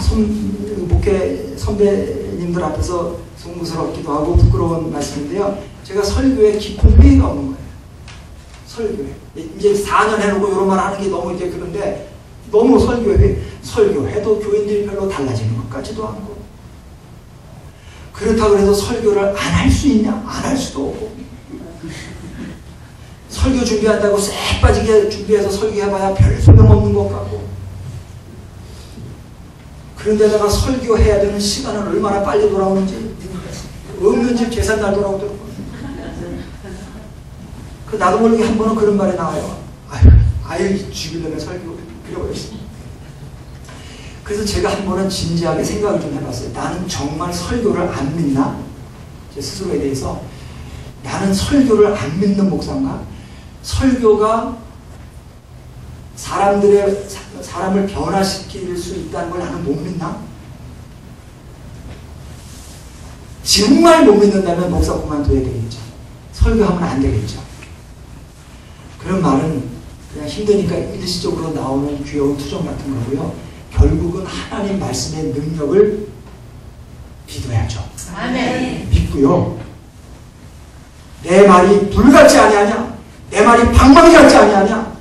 목회 선배님들 앞에서 송구스럽기도 하고 부끄러운 말씀인데요. 제가 설교에 깊은 회의가 없는 거예요. 설교에. 이제 4년 해놓고 이런 말 하는 게 너무 이제 그런데 너무 설교해도 교인들이 별로 달라지는 것 같지도 않고 그렇다고 해서 설교를 안 할 수 있냐? 안 할 수도 없고 설교 준비한다고 쎄 빠지게 준비해서 설교해봐야 별 소용없는 것 같고 그런데다가 설교해야 되는 시간은 얼마나 빨리 돌아오는지 없는 집 계산날 돌아오더라고요. 나도 모르게 한 번은 그런 말이 나와요. 아유 죽이려면 설교 그려버렸습니다. 그래서 제가 한 번은 진지하게 생각을 좀 해봤어요. 나는 정말 설교를 안 믿나? 제 스스로에 대해서 나는 설교를 안 믿는 목사인가? 설교가 사람을 변화시킬 수 있다는 걸 나는 못 믿나? 정말 못 믿는다면 목사 그만둬야 되겠죠. 설교하면 안 되겠죠. 그런 말은 그냥 힘드니까 일시적으로 나오는 귀여운 투정 같은 거고요. 결국은 하나님 말씀의 능력을 믿어야죠. 아멘. 믿고요. 내 말이 불같지 아니하냐? 내 말이 방망이 같지 아니하냐?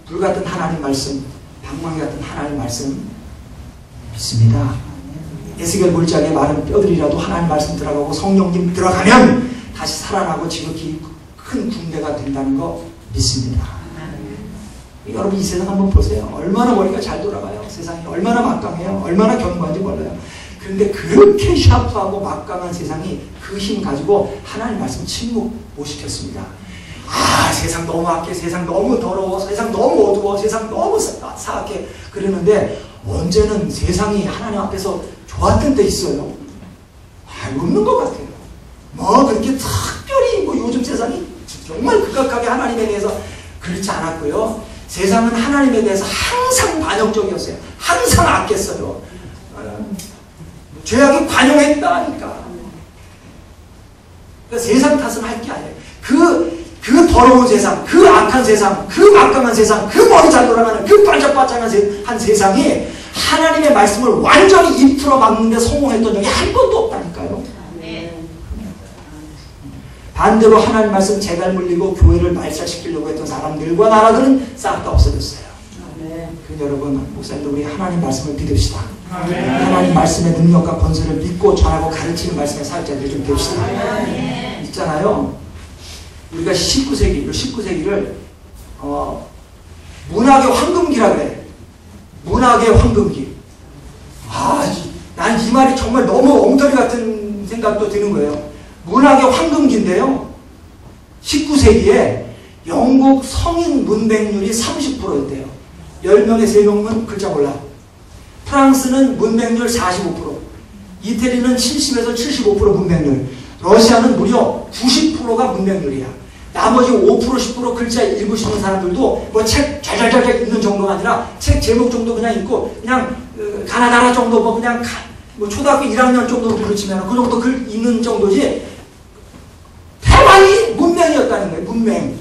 불같은 하나님 말씀, 방망이 같은 하나님 말씀 믿습니다. 에스겔 물장에 마른 뼈들이라도 하나님 말씀 들어가고 성령님 들어가면 다시 살아나고 지극히 큰 군대가 된다는 거 믿습니다. 여러분 이 세상 한번 보세요. 얼마나 머리가 잘 돌아가요. 세상이 얼마나 막강해요. 얼마나 견고한지 몰라요. 그런데 그렇게 샤프하고 막강한 세상이 그 힘 가지고 하나님 말씀 침묵 못 시켰습니다. 세상 너무 악해, 세상 너무 더러워, 세상 너무 어두워, 세상 너무 사악해 그러는데 언제는 세상이 하나님 앞에서 좋았던 때 있어요. 없는 것 같아요. 그렇게 특별히 요즘 세상이 정말 극악하게 하나님에 대해서 그렇지 않았고요. 세상은 하나님에 대해서 항상 반역적이었어요. 항상 악했어요. 죄악이 관용했다니까. 그러니까 세상 탓은 할 게 아니에요. 그 더러운 세상, 그 악한 세상, 그 막강한 세상, 그 머리 잘 돌아가는 그 반짝반짝한 한 세상이 하나님의 말씀을 완전히 입틀어 막는데 성공했던 적이 한 번도 없다니까요. 반대로 하나님 말씀 재갈 물리고 교회를 말살시키려고 했던 사람들과 나라들은 싹 다 없어졌어요. 그래서 여러분, 목사님들 우리 하나님 말씀을 믿읍시다. 하나님 말씀의 능력과 권세를 믿고 전하고 가르치는 말씀의 사역자들이 좀 됩시다. 있잖아요. 우리가 19세기를 문학의 황금기라 그래. 문학의 황금기. 난 이 말이 정말 너무 엉터리 같은 생각도 드는 거예요. 문학의 황금기인데요. 19세기에 영국 성인 문맹률이 30%였대요. 10명에 3명은 글자 몰라. 프랑스는 문맹률 45%, 이태리는 70에서 75% 문맹률, 러시아는 무려 90%가 문맹률이야. 나머지 5%, 10% 글자 읽으시는 사람들도 책 잘잘잘 읽는 정도가 아니라 책 제목 정도 그냥 읽고 그냥 가나다라 정도 그냥 초등학교 1학년 정도로 그르치면 그 정도 글 읽는 정도지 대만이 문맹이었다는 거예요. 문맹.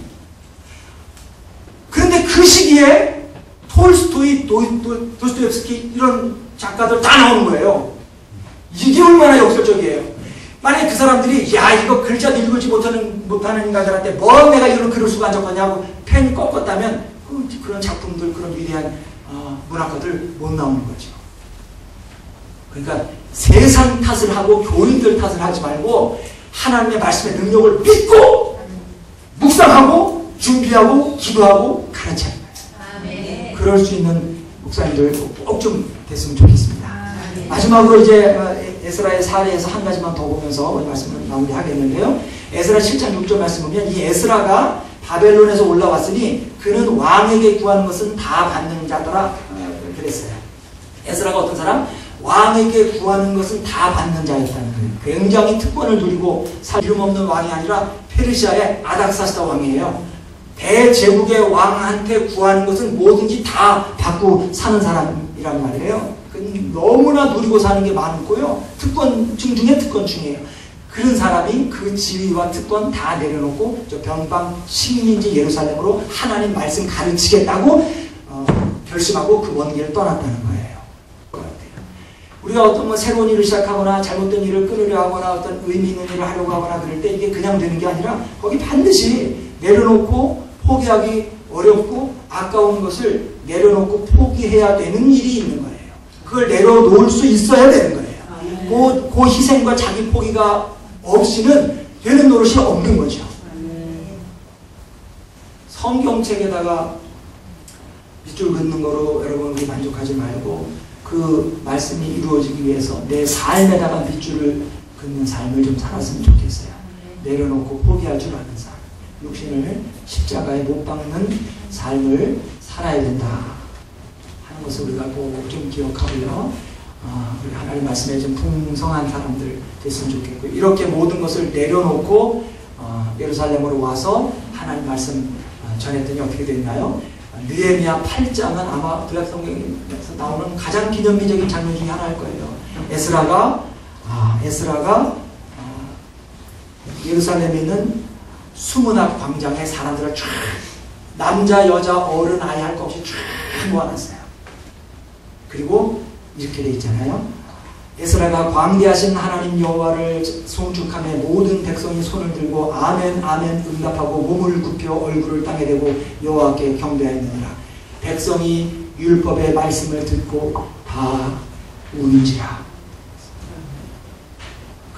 그런데 그 시기에 톨스토이, 도스토옙스키 이런 작가들 다 나오는 거예요. 이게 얼마나 역설적이에요. 만약에 그 사람들이 이거 글자도 읽지 못하는 인간들한테 내가 이런 글을 쓰고 앉았거냐고 펜 꺾었다면 그런 작품들, 그런 위대한 문학가들 못 나오는 거죠. 그러니까 세상 탓을 하고 교인들 탓을 하지 말고 하나님의 말씀의 능력을 믿고 묵상하고 준비하고 기도하고 가르쳐야 합니다. 그럴 수 있는 목사님들 꼭 좀 됐으면 좋겠습니다. 마지막으로 이제 에스라의 사례에서 한 가지만 더 보면서 오늘 말씀을 마무리하겠는데요. 에스라 7장 6절 말씀 보면 이 에스라가 바벨론에서 올라왔으니 그는 왕에게 구하는 것은 다 받는 자더라 그랬어요. 에스라가 어떤 사람? 왕에게 구하는 것은 다 받는 자였다는 거예요. 굉장히 특권을 누리고 이름 없는 왕이 아니라 페르시아의 아닥사스다 왕이에요. 대제국의 왕한테 구하는 것은 뭐든지 다 받고 사는 사람이란 말이에요. 너무나 누리고 사는 게 많고요. 특권층 중에 특권층이에요. 그런 사람이 그 지위와 특권 다 내려놓고 저 변방 시민인지 예루살렘으로 하나님 말씀 가르치겠다고 결심하고 그 먼 길을 떠났다는 거예요. 우리가 어떤 뭐 새로운 일을 시작하거나 잘못된 일을 끊으려 하거나 어떤 의미 있는 일을 하려고 하거나 그럴 때 이게 그냥 되는 게 아니라 거기 반드시 내려놓고 포기하기 어렵고 아까운 것을 내려놓고 포기해야 되는 일이 있는 거예요. 그걸 내려놓을 수 있어야 되는 거예요. 그 희생과 자기 포기가 없이는 되는 노릇이 없는 거죠. 성경책에다가 밑줄 긋는 거로 여러분 우리 만족하지 말고 그 말씀이 이루어지기 위해서 내 삶에다가 밑줄을 긋는 삶을 좀 살았으면 좋겠어요. 내려놓고 포기할 줄 아는 삶. 육신을 십자가에 못 박는 삶을 살아야 된다 하는 것을 우리가 꼭 좀 기억하고요. 우리 하나님 말씀에 좀 풍성한 사람들 됐으면 좋겠고 이렇게 모든 것을 내려놓고 예루살렘으로 와서 하나님 말씀 전했더니 어떻게 됐나요? 느헤미야 8장은 아마 구약성경에서 나오는 가장 기념비적인 장면 중에 하나일 거예요. 에스라가 예루살렘에 있는 수문학 광장에 사람들을 쫙 남자, 여자, 어른, 아이 할 것 없이 쫙 모아놨어요. 그리고 이렇게 돼 있잖아요. 에스라가 광대하신 하나님 여호와를 송축하며 모든 백성이 손을 들고 아멘 아멘 응답하고 몸을 굽혀 얼굴을 땅에 대고 여호와께 경배하였느니라. 백성이 율법의 말씀을 듣고 다 우는지라.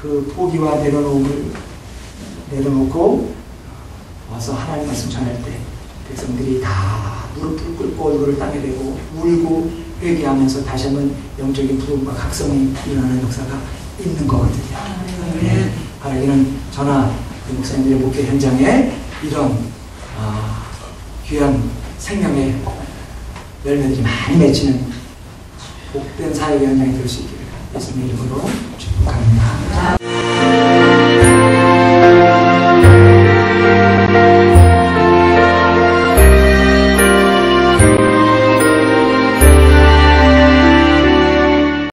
그 포기와 내려놓음을 내려놓고 와서 하나님 말씀 전할 때 백성들이 다 무릎을 꿇고 얼굴을 땅에 대고 울고 회개하면서 다시 한번 영적인 부흥과 각성이 일어나는 역사가 있는 거거든요. 네. 바라기는 저나 목사님들의 목회 현장에 이런 귀한 생명의 열매들이 많이 맺히는 복된 사역의 현장이 될 수 있기를 예수님의 이름으로 축복합니다.